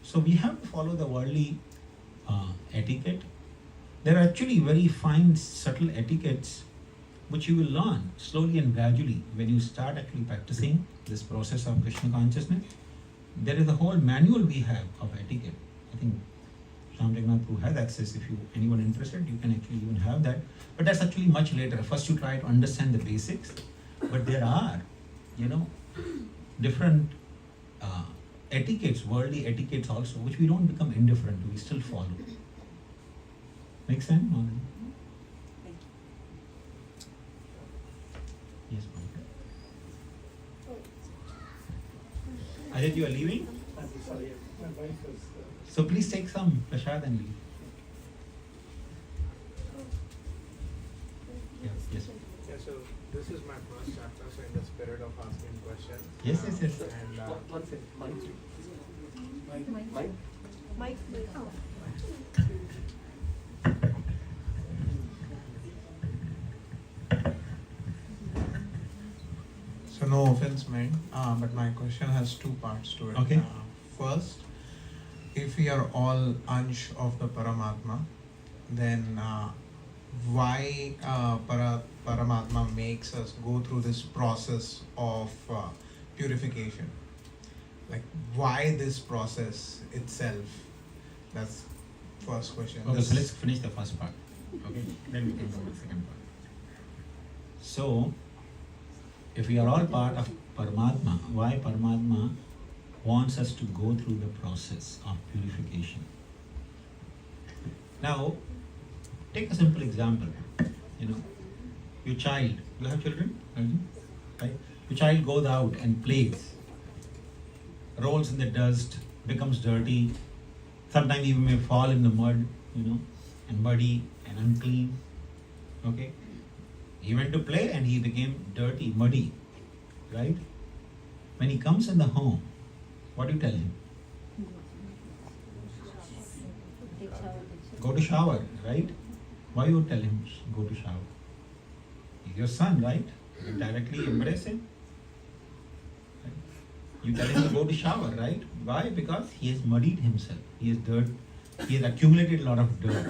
So we have to follow the worldly etiquette. There are actually very fine, subtle etiquettes which you will learn slowly and gradually when you start actually practicing this process of Krishna consciousness. There is a whole manual we have of etiquette. I think Shyam Jagannath Prabhu has access. If anyone interested, you can actually even have that. But that's actually much later. First you try to understand the basics. But there are, different etiquettes, worldly etiquettes also, which we don't become indifferent to, we still follow. Make sense? Yes, ma'am. Ajit, you are leaving? Sorry, my wife is. So please take some prasad and leave. Yeah, yes. Yeah, so this is my first chapter, so in the spirit of asking questions. Yes. And One second. Mike. So no offense meant, but my question has 2 parts to it. Okay. First, if we are all Ansh of the Paramatma, then why Paramatma makes us go through this process of purification? Like, why this process itself? That's first question. Okay, so let's finish the first part. Okay, then we can go to the second part. So, if we are all part of Paramatma, why Paramatma wants us to go through the process of purification? Now, take a simple example. Your child, you have children, right? Your child goes out and plays, rolls in the dust, becomes dirty. Sometimes he may fall in the mud, and muddy and unclean. Okay? He went to play and he became dirty, muddy, right? When he comes in the home, what do you tell him? Go to shower, right? Why you tell him go to shower? He's your son, right? You directly embrace him. Right? You tell him to go to shower, right? Why? Because he has muddied himself. He has accumulated a lot of dirt.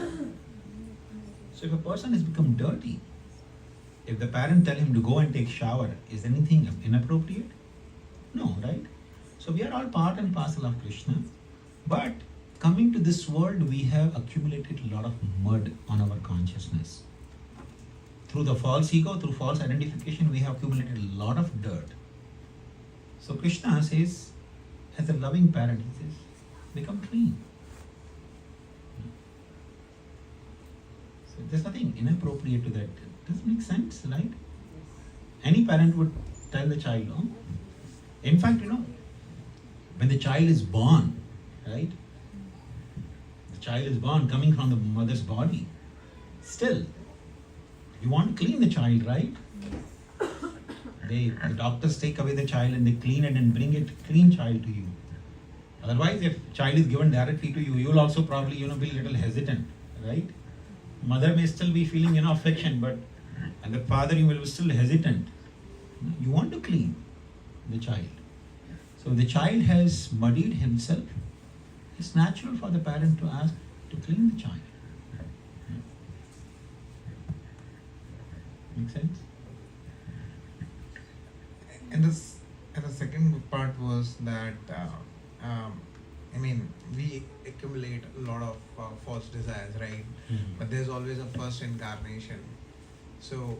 So if a person has become dirty, if the parent tell him to go and take shower, is anything inappropriate? No, right? So we are all part and parcel of Krishna. But coming to this world, we have accumulated a lot of mud on our consciousness. Through the false ego, through false identification, we have accumulated a lot of dirt. So Krishna says, as a loving parent, he says, become clean. So there's nothing inappropriate to that. Does it make sense, right? Any parent would tell the child, no? In fact, when the child is born, right? The child is born coming from the mother's body. Still, you want to clean the child, right? The doctors take away the child and they clean it and bring it clean child to you. Otherwise, if child is given directly to you, you will also probably, be a little hesitant, right? Mother may still be feeling, affection, but and the father, you will be still hesitant. You want to clean the child. So the child has muddied himself. It's natural for the parent to ask to clean the child. Make sense? And the second part was that I mean, we accumulate a lot of false desires, right? But there's always a first incarnation. So,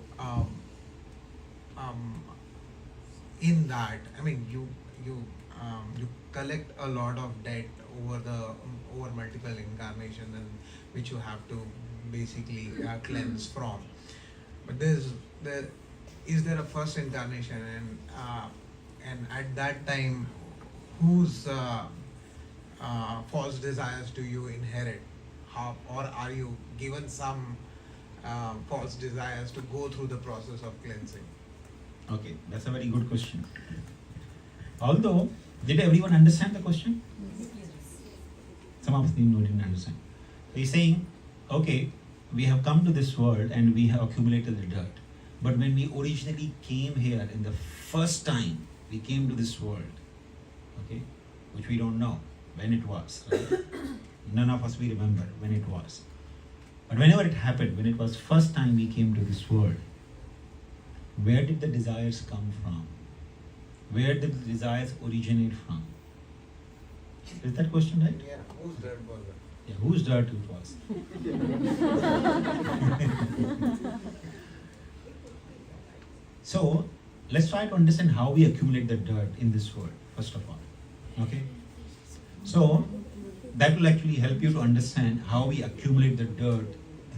in that, I mean, you collect a lot of debt over multiple incarnations, and which you have to basically cleanse from. But is there a first incarnation, and at that time, whose false desires do you inherit? How, or are you given some false desires to go through the process of cleansing? Okay, that's a very good question. Although, did everyone understand the question? Some of them didn't understand. He's saying, okay, we have come to this world and we have accumulated the dirt. But when we originally came here in the first time we came to this world, okay, which we don't know when it was, right? None of us we remember when it was. But whenever it happened, when it was first time we came to this world, where did the desires come from? Where did the desires originate from? Is that question right? Yeah, whose dirt was it? Yeah, whose dirt it was? So, let's try to understand how we accumulate the dirt in this world, first of all. Okay? So, that will actually help you to understand how we accumulate the dirt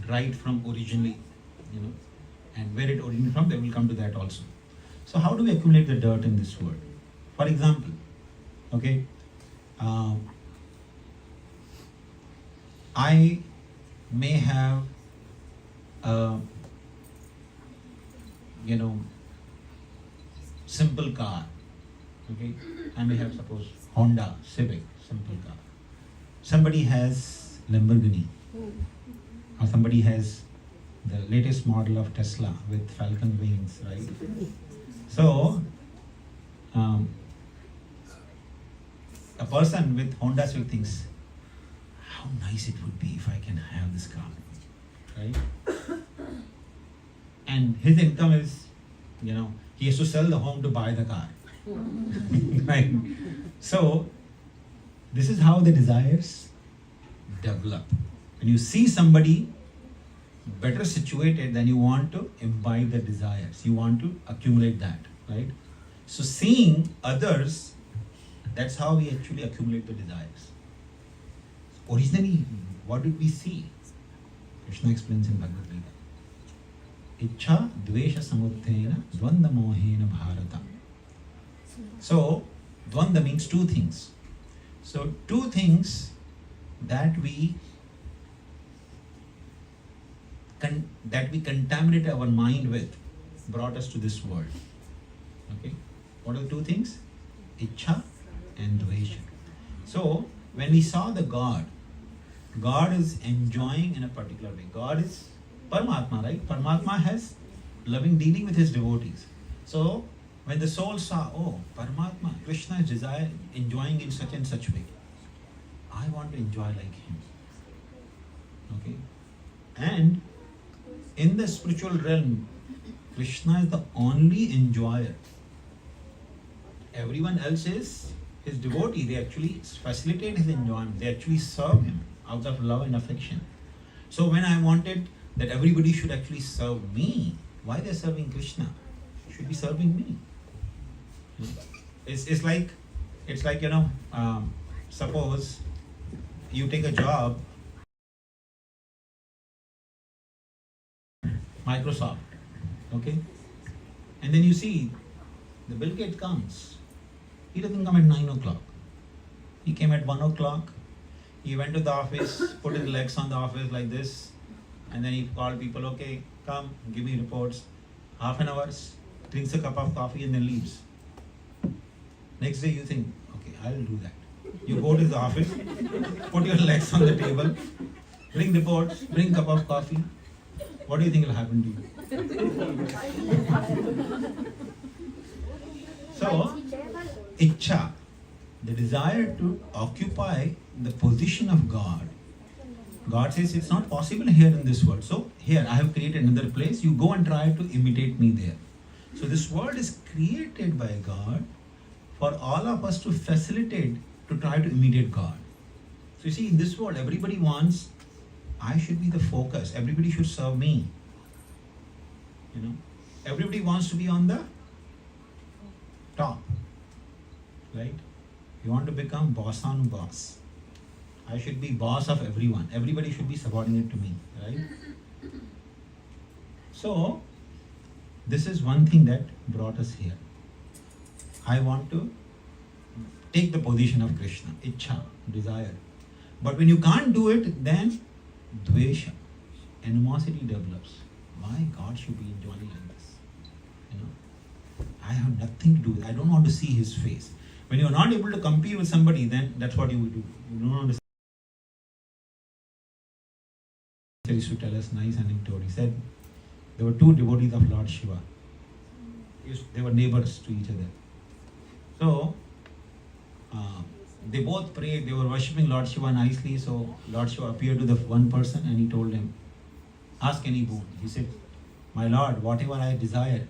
right from originally, and where it originated from, they will come to that also. So, how do we accumulate the dirt in this world? For example, okay, I may have, simple car. Okay, I may have suppose Honda Civic, simple car. Somebody has Lamborghini, or somebody has the latest model of Tesla with Falcon wings, right? So, a person with Honda Civic thinks, how nice it would be if I can have this car, right? And his income is, he has to sell the home to buy the car, right? So, this is how the desires develop. When you see somebody better situated, then you want to imbibe the desires. You want to accumulate that, right? So seeing others, that's how we actually accumulate the desires. Originally, what did we see? Krishna explains in Bhagavad Gita. Ichha dvesha samuddhena dvanda mohena bharata. So, dvanda means two things. So, two things that we contaminate our mind with brought us to this world. Okay? What are the two things? Ichha and dvesha. So, when we saw the God is enjoying in a particular way. God is Paramatma, right? Paramatma has loving dealing with his devotees. So, when the soul saw, oh, Paramatma, Krishna is enjoying in such and such way, I want to enjoy like him. Okay? And in the spiritual realm, Krishna is the only enjoyer. Everyone else is his devotee. They actually facilitate his enjoyment. They actually serve him out of love and affection. So when I wanted that everybody should actually serve me, why they're serving Krishna? Should be serving me. It's like suppose you take a job, Microsoft, okay, and then you see the Bill Gates comes. He doesn't come at 9 o'clock. He came at 1 o'clock. He went to the office, put his legs on the office like this, and then he called people, okay, come, give me reports. Half an hour, drinks a cup of coffee and then leaves. Next day you think, okay, I'll do that. You go to the office, put your legs on the table, bring reports, bring cup of coffee. What do you think will happen to you? So, Ichha, the desire to occupy the position of God. God says it's not possible here in this world. So, here I have created another place. You go and try to imitate me there. So, this world is created by God for all of us to facilitate, to try to imitate God. So you see, in this world, everybody wants, I should be the focus. Everybody should serve me. You know, everybody wants to be on the top, right? You want to become boss on boss. I should be boss of everyone. Everybody should be subordinate to me, right? So, this is one thing that brought us here. I want to take the position of Krishna, Ichha, desire. But when you can't do it, then Dvesha, animosity develops. Why God should be enjoying like this? You know, I have nothing to do with it. I don't want to see his face. When you are not able to compete with somebody, then that's what you will do. You don't understand. He used to tell us nice anecdote. He said there were two devotees of Lord Shiva. They were neighbors to each other. So they both prayed. They were worshipping Lord Shiva nicely. So Lord Shiva appeared to the one person and he told him, "Ask any boon." He said, "My Lord, whatever I desire,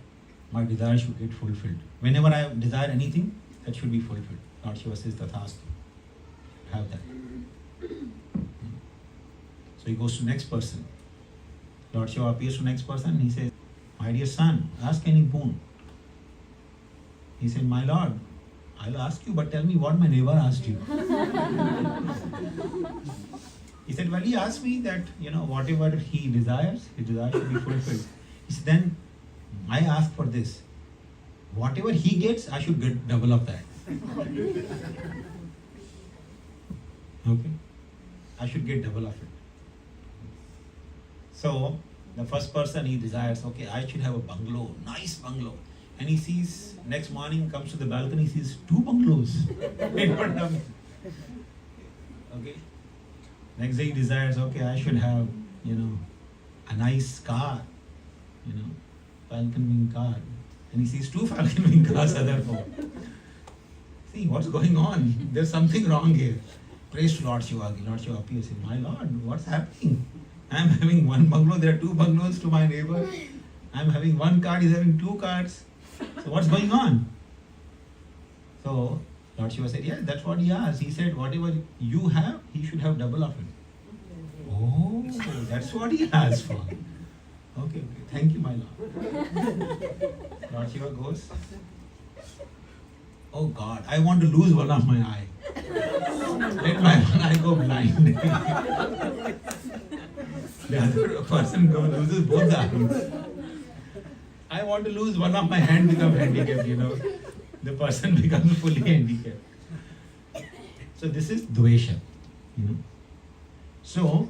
my desire should get fulfilled. Whenever I desire anything, that should be fulfilled." Lord Shiva says, "Tathastu." Have that. So he goes to next person. Lord Shiva appears to next person and he says, "My dear son, ask any boon." He said, "My Lord, I'll ask you, but tell me what my neighbor asked you." He said, "Well, he asked me that, whatever he desires, his desire should be fulfilled." He said, "Then I ask for this. Whatever he gets, I should get double of that." Okay? I should get double of it. So, the first person, he desires, okay, I should have a bungalow, nice bungalow. And he sees, next morning, comes to the balcony, sees two bungalows in front of him. Okay? Next day he desires, okay, I should have, a nice car, Falcon Wing car. And he sees two Falcon Wing cars other four. See, what's going on? There's something wrong here. Praise to Lord Shiva. Lord Shiva appears and says, "My Lord, what's happening? I'm having one bungalow, there are two bungalows to my neighbor. I'm having one card, he's having two cards. So what's going on?" So Lord Shiva said, "Yeah, that's what he asked. He said, whatever you have, he should have double of it." Oh, that's what he asked for. Okay, thank you, my Lord. Lord Shiva goes, "Oh God, I want to lose one of my eye. Let my one eye go blind." The other person loses both the eyes. "I want to lose one of my hand, become handicapped, The person becomes fully handicapped. So this is Dvesha, So,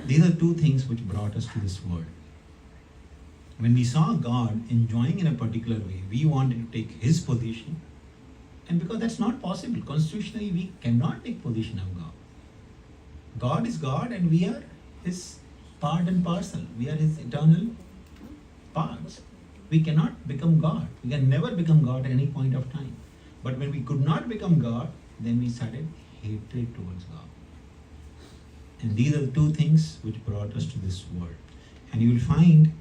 these are two things which brought us to this world. When we saw God enjoying in a particular way, we wanted to take his position. And because that's not possible, constitutionally we cannot take position of God. God is God and we are his part and parcel. We are his eternal parts. We cannot become God. We can never become God at any point of time. But when we could not become God, then we started hatred towards God. And these are the two things which brought us to this world. And you will find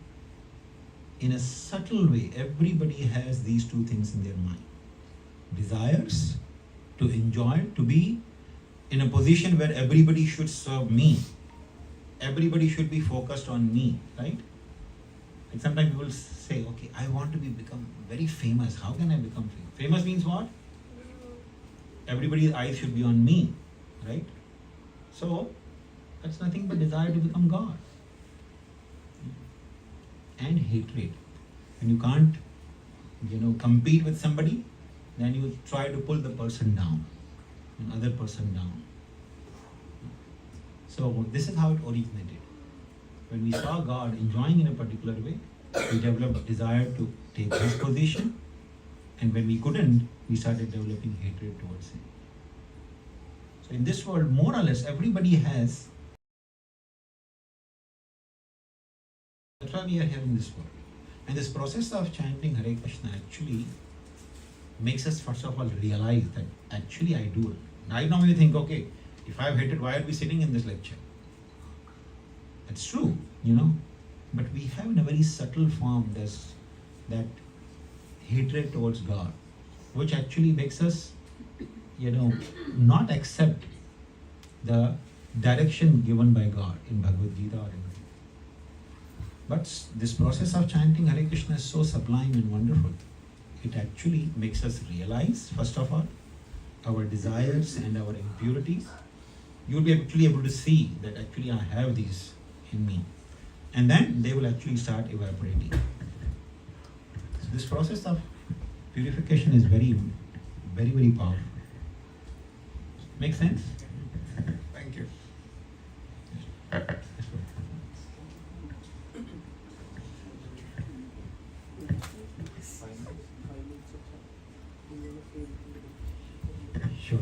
in a subtle way, everybody has these two things in their mind. Desires to enjoy, to be in a position where everybody should serve me. Everybody should be focused on me, right? And sometimes people say, okay, I want to become very famous. How can I become famous? Famous means what? Everybody's eyes should be on me, right? So, that's nothing but desire to become God. And hatred. When you can't, compete with somebody, then you try to pull the person down, another person down. So this is how it originated. When we saw God enjoying in a particular way, we developed desire to take his position, and when we couldn't, we started developing hatred towards him. So in this world, more or less, everybody has. That's why we are here in this world. And this process of chanting Hare Krishna actually makes us first of all realize that actually I do it. Right now we think, okay, if I have hated, why are we sitting in this lecture? That's true, but we have in a very subtle form this that hatred towards God, which actually makes us, not accept the direction given by God in Bhagavad Gita or anything. But this process of chanting Hare Krishna is so sublime and wonderful. It actually makes us realize, first of all, our desires and our impurities. You will be actually able to see that actually I have these in me. And then they will actually start evaporating. So this process of purification is very, very, very powerful. Make sense? Thank you. Sure.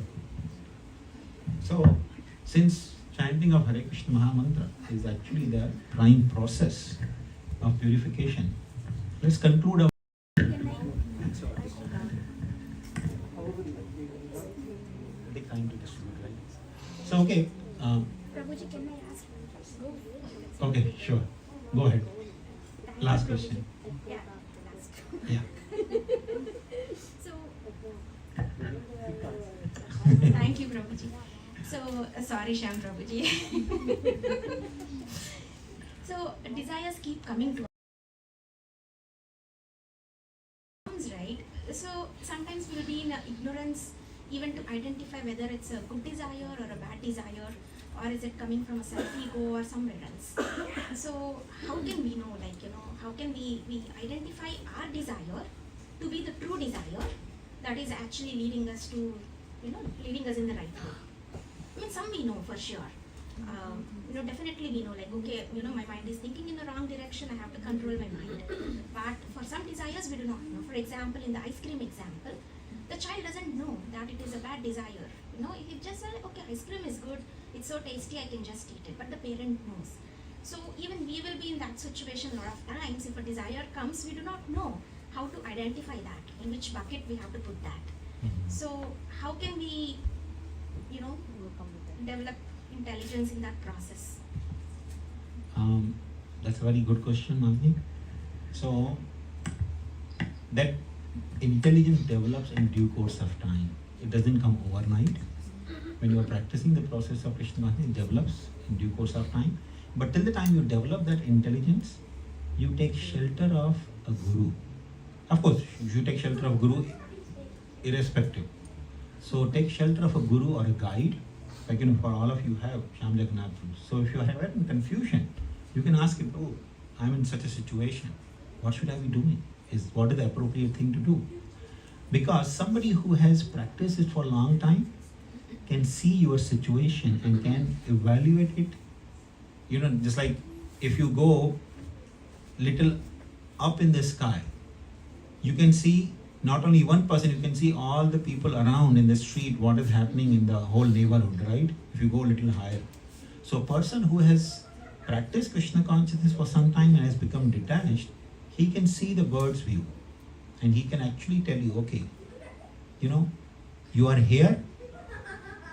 So, since chanting of Hare Krishna Mahamantra is actually the prime process of purification, let's conclude our. Take time to distribute, right? So, okay. Prabhuji, can I ask? Okay, sure. Go ahead. Last question. Yeah, last. Yeah. So, thank you, Prabhuji. So, sorry, Shyam Prabhuji. So, desires keep coming to us, right? So, sometimes we'll be in ignorance even to identify whether it's a good desire or a bad desire, or is it coming from a self-ego or somewhere else. So, how can we know, how can we identify our desire to be the true desire that is actually leading us to, leading us in the right way? I mean, some we know for sure. Definitely we know, okay, my mind is thinking in the wrong direction, I have to control my mind. But for some desires, we do not know. For example, in the ice cream example, the child doesn't know that it is a bad desire. It just said, okay, ice cream is good, it's so tasty, I can just eat it. But the parent knows. So even we will be in that situation a lot of times. If a desire comes, we do not know how to identify that, in which bucket we have to put that. So how can we, develop intelligence in that process? That's a very good question, Magni. So, that intelligence develops in due course of time. It doesn't come overnight. When you are practicing the process of Krishna Bhakti, it develops in due course of time. But till the time you develop that intelligence, you take shelter of a guru. Of course, you take shelter of guru irrespective. So take shelter of a guru or a guide. Like, for all of you have Shyam Jagannath. So if you are in confusion, you can ask him, oh, I'm in such a situation. What should I be doing? What is the appropriate thing to do? Because somebody who has practiced it for a long time can see your situation and can evaluate it. Just like if you go little up in the sky, you can see not only one person, you can see all the people around in the street, what is happening in the whole neighborhood, right? If you go a little higher. So a person who has practiced Krishna consciousness for some time and has become detached, he can see the bird's view. And he can actually tell you, okay, you are here,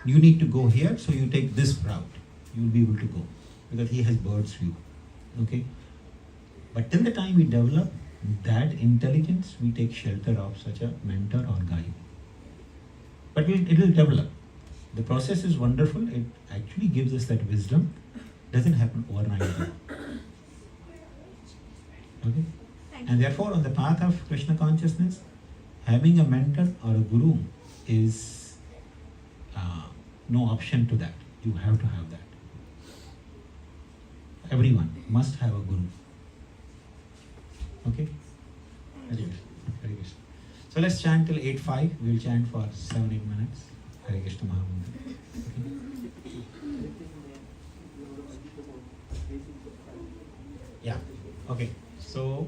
you need to go here, so you take this route. You will be able to go. Because he has bird's view. Okay? But till the time we develop that intelligence, we take shelter of such a mentor or guide. But it will develop. The process is wonderful. It actually gives us that wisdom. Doesn't happen overnight. Okay? And therefore, on the path of Krishna consciousness, having a mentor or a guru is no option to that. You have to have that. Everyone must have a guru. Okay? Very good. Very good. So let's chant till 8:05. We'll chant for 7-8 minutes. Hare Krishna Mahamantra. Okay? Yeah. Okay. So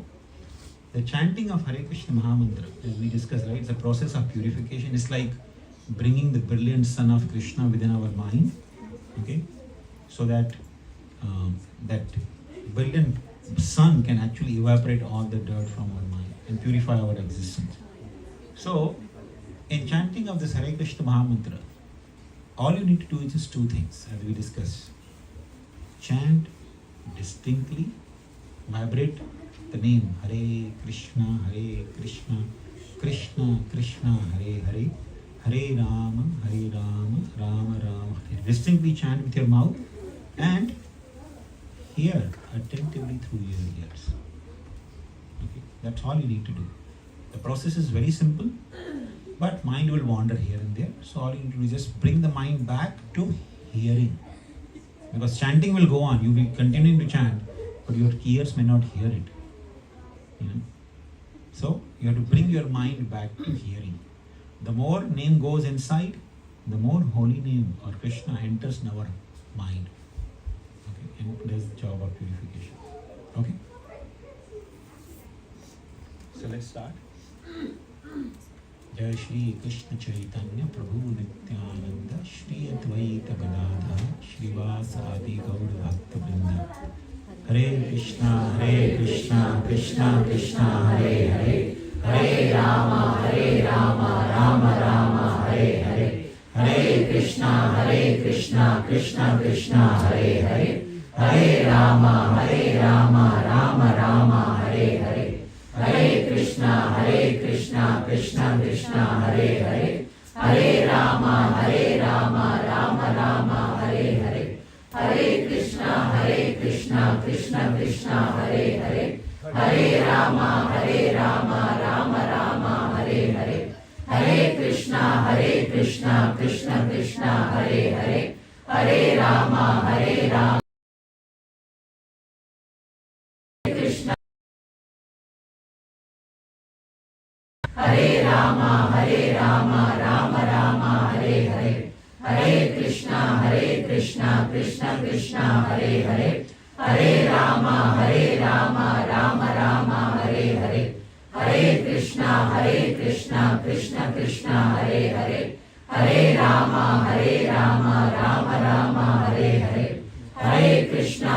the chanting of Hare Krishna Mahamantra, as we discussed, right? It's a process of purification. It's like bringing the brilliant sun of Krishna within our mind. Okay? So that that brilliant sun can actually evaporate all the dirt from our mind and purify our existence. So, in chanting of this Hare Krishna Mahamantra, all you need to do is just two things, as we discussed. Chant distinctly, vibrate the name Hare Krishna, Krishna Krishna, Hare Hare, Hare Rama, Rama Rama. Distinctly chant with your mouth and hear attentively through your ears. Okay, that's all you need to do. The process is very simple, but mind will wander here and there. So all you need to do is just bring the mind back to hearing. Because chanting will go on. You'll be continuing to chant, but your ears may not hear it. You know? So you have to bring your mind back to hearing. The more name goes inside, the more holy name or Krishna enters in our mind. Okay, and does the job of purification. Okay? So let's start. Jai Shri Krishna Chaitanya Prabhu Nityananda Shri Advaita Gadadhar Shrivasadi Gaur Bhakta Vrinda. Hare Krishna, Krishna Krishna, Hare Hare, Hare Rama, Rama Rama, Hare Hare, Hare Krishna, Krishna Krishna, Hare Hare, Hare Rama, Rama Rama, Hare Hare, Hare Krishna, Krishna Krishna, Hare Hare, Hare Rama, Rama Rama, Hare Hare, Hare Krishna, Krishna Krishna, Hare Hare, Hare Rama, Rama Rama, Hare Hare, Hare Krishna, Krishna Krishna, Hare Hare, Hare Rama, Krishna, Hare Rama, Rama Rama, Hare Hare, Hare Krishna, Krishna Krishna, Hare Hare, Hare Rama, Rama Rama, Hare Hare, Hare Krishna, Krishna Krishna, Hare Hare, Hare Rama, Rama Rama, Hare Hare, Hare Krishna,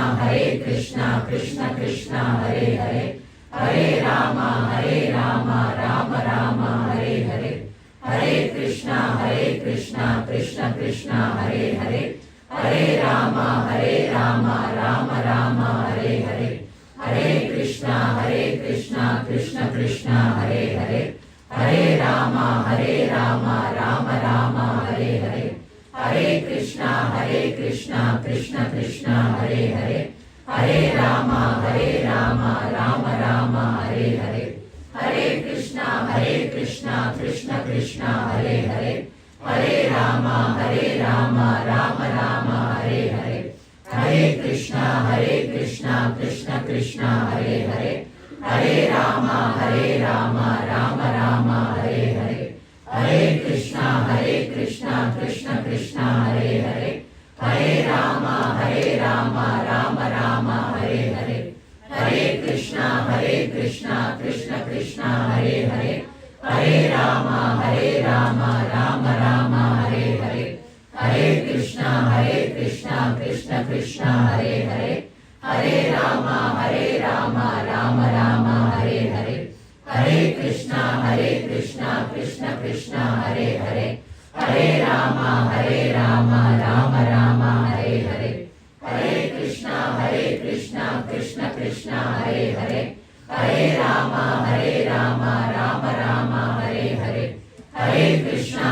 Krishna Krishna, Hare Hare, Hare Rama, Rama Rama, Hare Hare, Hare Krishna, Krishna Krishna, Hare Hare, Hare Rama, Rama Rama, Hare Hare, Hare Krishna, Krishna Krishna, Hare Hare, Hare Rama, Rama Rama, Hare Hare, Hare Krishna, Krishna Krishna, Hare Hare, Hare Rama, Rama Rama, Hare Hare, Hare Krishna, Krishna Krishna, Hare Hare, Hare Rama, Rama Rama, Hare Hare, Hare Krishna, Krishna Krishna, Hare Hare, Hare Rama, Rama Rama, Hare Hare, Hare Krishna, Krishna Krishna, Hare Hare, Hare Rama, Rama Rama, Hare Hare, Hare Krishna, Krishna Krishna, Hare Hare, Hare Rama, Rama Rama, Hare Hare, Hare Krishna, Krishna Krishna, Hare Hare, Hare Rama, Rama Rama, Hare Hare, Hare Krishna, Krishna Krishna, Hare Hare, Hare Rama, Rama Rama, Hare Hare, Hare Krishna, Krishna Krishna, Hare Hare, Hare Rama, Rama Rama, Hare Hare, Hare Krishna,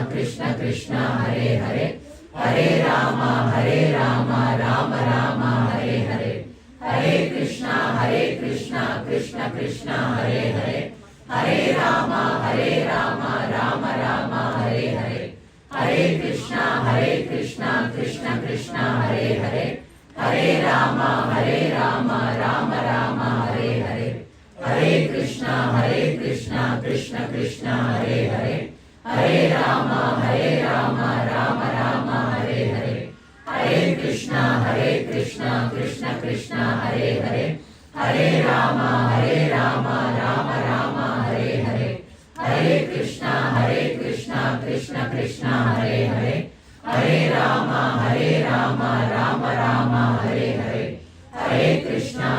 Krishna Krishna, Hare Hare, Hare Rama, Rama Rama, Hare Hare, Hare Krishna, Krishna Krishna, Hare Hare, Hare Rama, Rama Rama, Hare Hare, Hare Krishna, Krishna Krishna, Hare Hare, Hare Rama, Rama Rama, Hare Hare, Hare Krishna, Krishna Krishna, Hare Hare, Hare Rama, Rama Rama, Hare Hare, Hare Krishna, Krishna Krishna, Hare Hare, Hare Rama, Rama Rama, Hare Hare, Hare Krishna, Krishna Krishna, Hare Hare, Hare Rama, Rama Rama, Hare Hare, Hare Krishna, Krishna Krishna, Hare Hare, Hare Rama, Rama Rama, Hare Hare, Hare Krishna,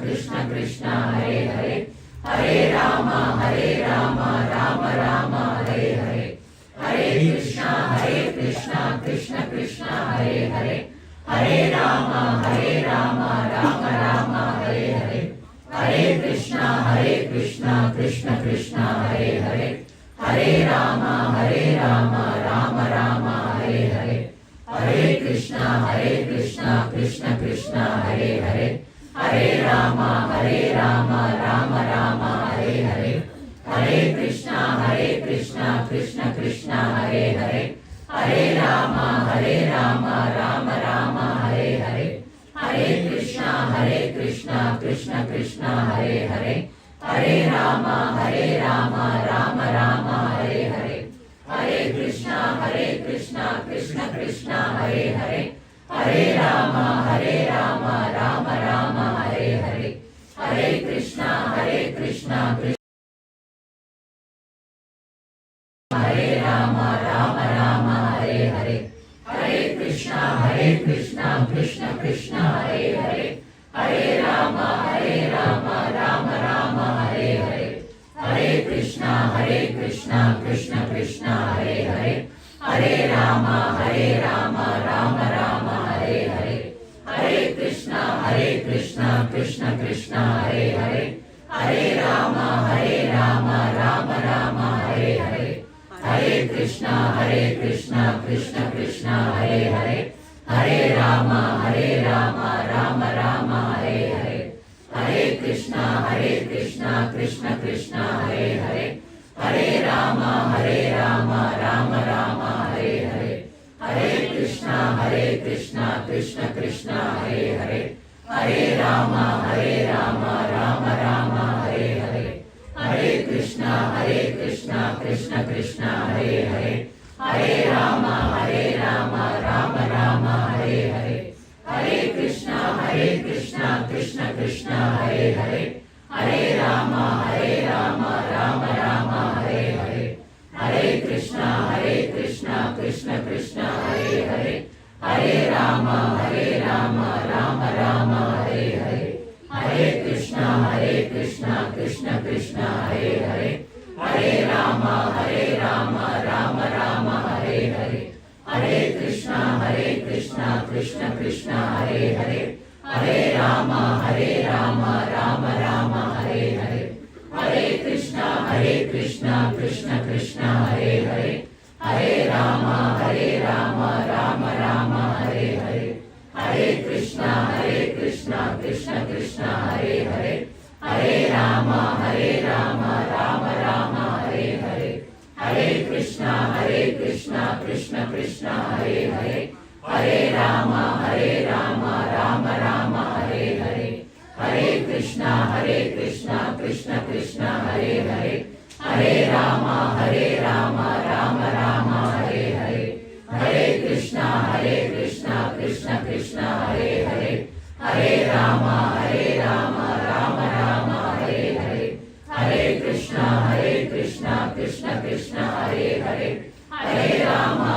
Krishna Krishna, Hare Hare, Hare Rama, Rama Rama, Hare Hare, Hare Krishna, Krishna Krishna, Hare Hare, Hare Rama, Hare Rama, Rama Rama, Hare Hare. Hare Krishna, Krishna Krishna, Hare Hare. Hare Rama, Rama Rama, Hare Hare. Hare Krishna, Krishna Krishna, Hare Hare. Hare Rama, Rama Rama, Hare Hare. Hare Krishna, Krishna Krishna, Hare Hare. Hare Rama, Rama Rama, Hare Hare. Hare Krishna, Krishna Krishna, Hare Hare. Hare Rama, Rama Rama, Hare Hare. Hare Krishna, Krishna Krishna, Hare Hare. Hare Rama, Rama Rama, Hare Hare. Hare Krishna, Krishna. Hare Rama, Rama Hare Hare. Hare Krishna, Krishna Krishna, Hare Hare. Hare Rama, Rama Rama, Hare Hare. Hare Krishna, Krishna Krishna, Hare Hare. Hare Rama, Rama Rama, Hare Hare. Hare Krishna, Krishna Krishna, Hare Hare. Hare Rama, Rama Rama, Hare Hare. Hare Krishna, Krishna Krishna, Hare Hare. Hare Rama, Rama Rama, Hare Hare. Hare Krishna, Krishna Krishna, Hare Hare. Hare Rama, Rama Rama, Hare Hare. Hare Krishna, Krishna Krishna, Hare Hare. Hare Rama, Rama Rama, Hare Hare. Hare Krishna, Krishna Krishna, Hare Hare. Hare Rama, Rama Rama, Hare Hare. Hare Krishna, Krishna Krishna, Hare Hare. Hare Rama, Rama Rama, Hare Hare. Hare Krishna, Krishna Krishna, Hare Hare. Hare Rama, Rama Rama, Hare Hare. Hare Krishna, Krishna Krishna, Hare Hare. Hare Rama, Rama Rama, Hare Hare. Hare Krishna, Krishna Krishna, Hare Hare. Hare Rama, Rama Rama, Hare Hare. Hare Krishna, Krishna Krishna, Hare Hare. Hare Rama, Rama Rama, Hare Hare. Hare Krishna, Krishna Krishna, Hare Hare. Hare Rama, Rama Rama, Hare Hare. Hare Krishna, Krishna Krishna, Hare Hare. Hare Rama, Rama Rama, Hare Hare. Hare Krishna, Krishna Krishna, Hare Hare. Hare Rama, Rama Rama, Hare Hare. Hare Krishna, Krishna Krishna, Hare Hare. Hare Rama, Rama Rama, Hare Hare. Hare Krishna, Krishna Krishna, Hare Hare. Hare Rama,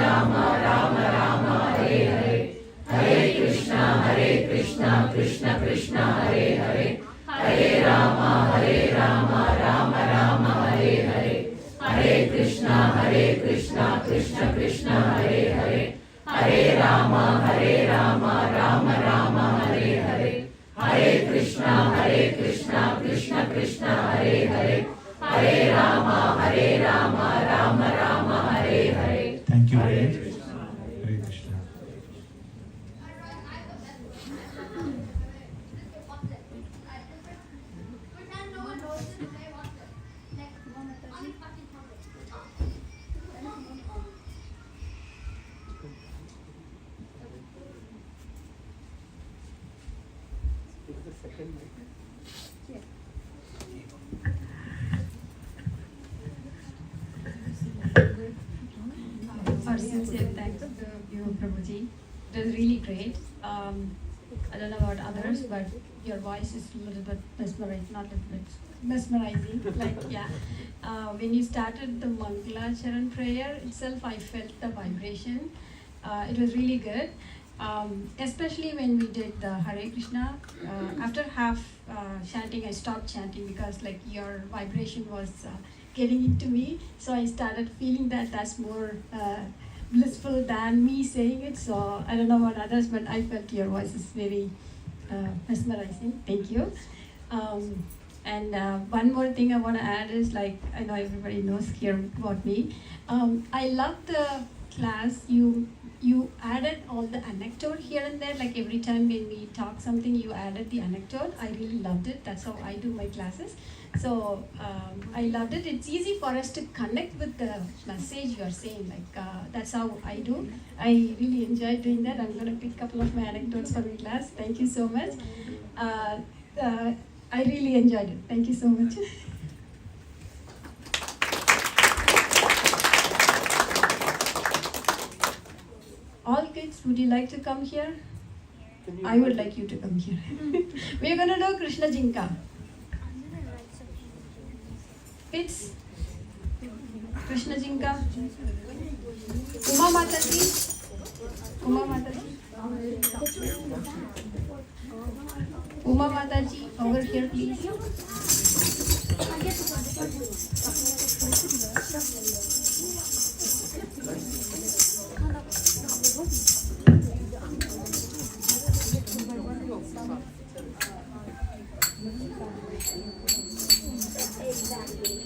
Rama Rama, Hare Hare. Hare Krishna, Krishna Krishna, Hare Hare. Hare Rama, Rama Rama, Hare Hare. Hare Krishna, Krishna Krishna, Hare Hare. Hare Rama, Rama Rama, Hare Hare. Hare Krishna, Krishna Krishna, Hare Hare. Hare Rama, Rama Rama, Hare Hare. Thank you very much. Hare Krishna. It is the second mic. First, sincere thanks to you, Prabhuji. It was really great. I don't know about others, but your voice is a little bit mesmerizing, not a little bit mesmerizing. Like, yeah. When you started the Mangala Charan prayer itself, I felt the vibration. It was really good. Especially when we did the Hare Krishna. After half chanting, I stopped chanting because like your vibration was getting into me. So I started feeling that that's more blissful than me saying it. So I don't know about others, but I felt your voice is very mesmerizing. Thank you. And one more thing I want to add is, like, I know everybody knows here about me. I love the class. You added all the anecdote here and there. Like every time when we talk something, you added the anecdote. I really loved it. That's how I do my classes. So I loved it. It's easy for us to connect with the message you are saying. Like that's how I do. I really enjoy doing that. I'm going to pick a couple of my anecdotes for the class. Thank you so much. I really enjoyed it. Thank you so much. All kids, would you like to come here? I would like you to come here. We're going to do Krishna Jinka. Kids, Krishna Jinka. Uma Mataji. Uma Mataji. Uma Mataji, over here please. Exactly.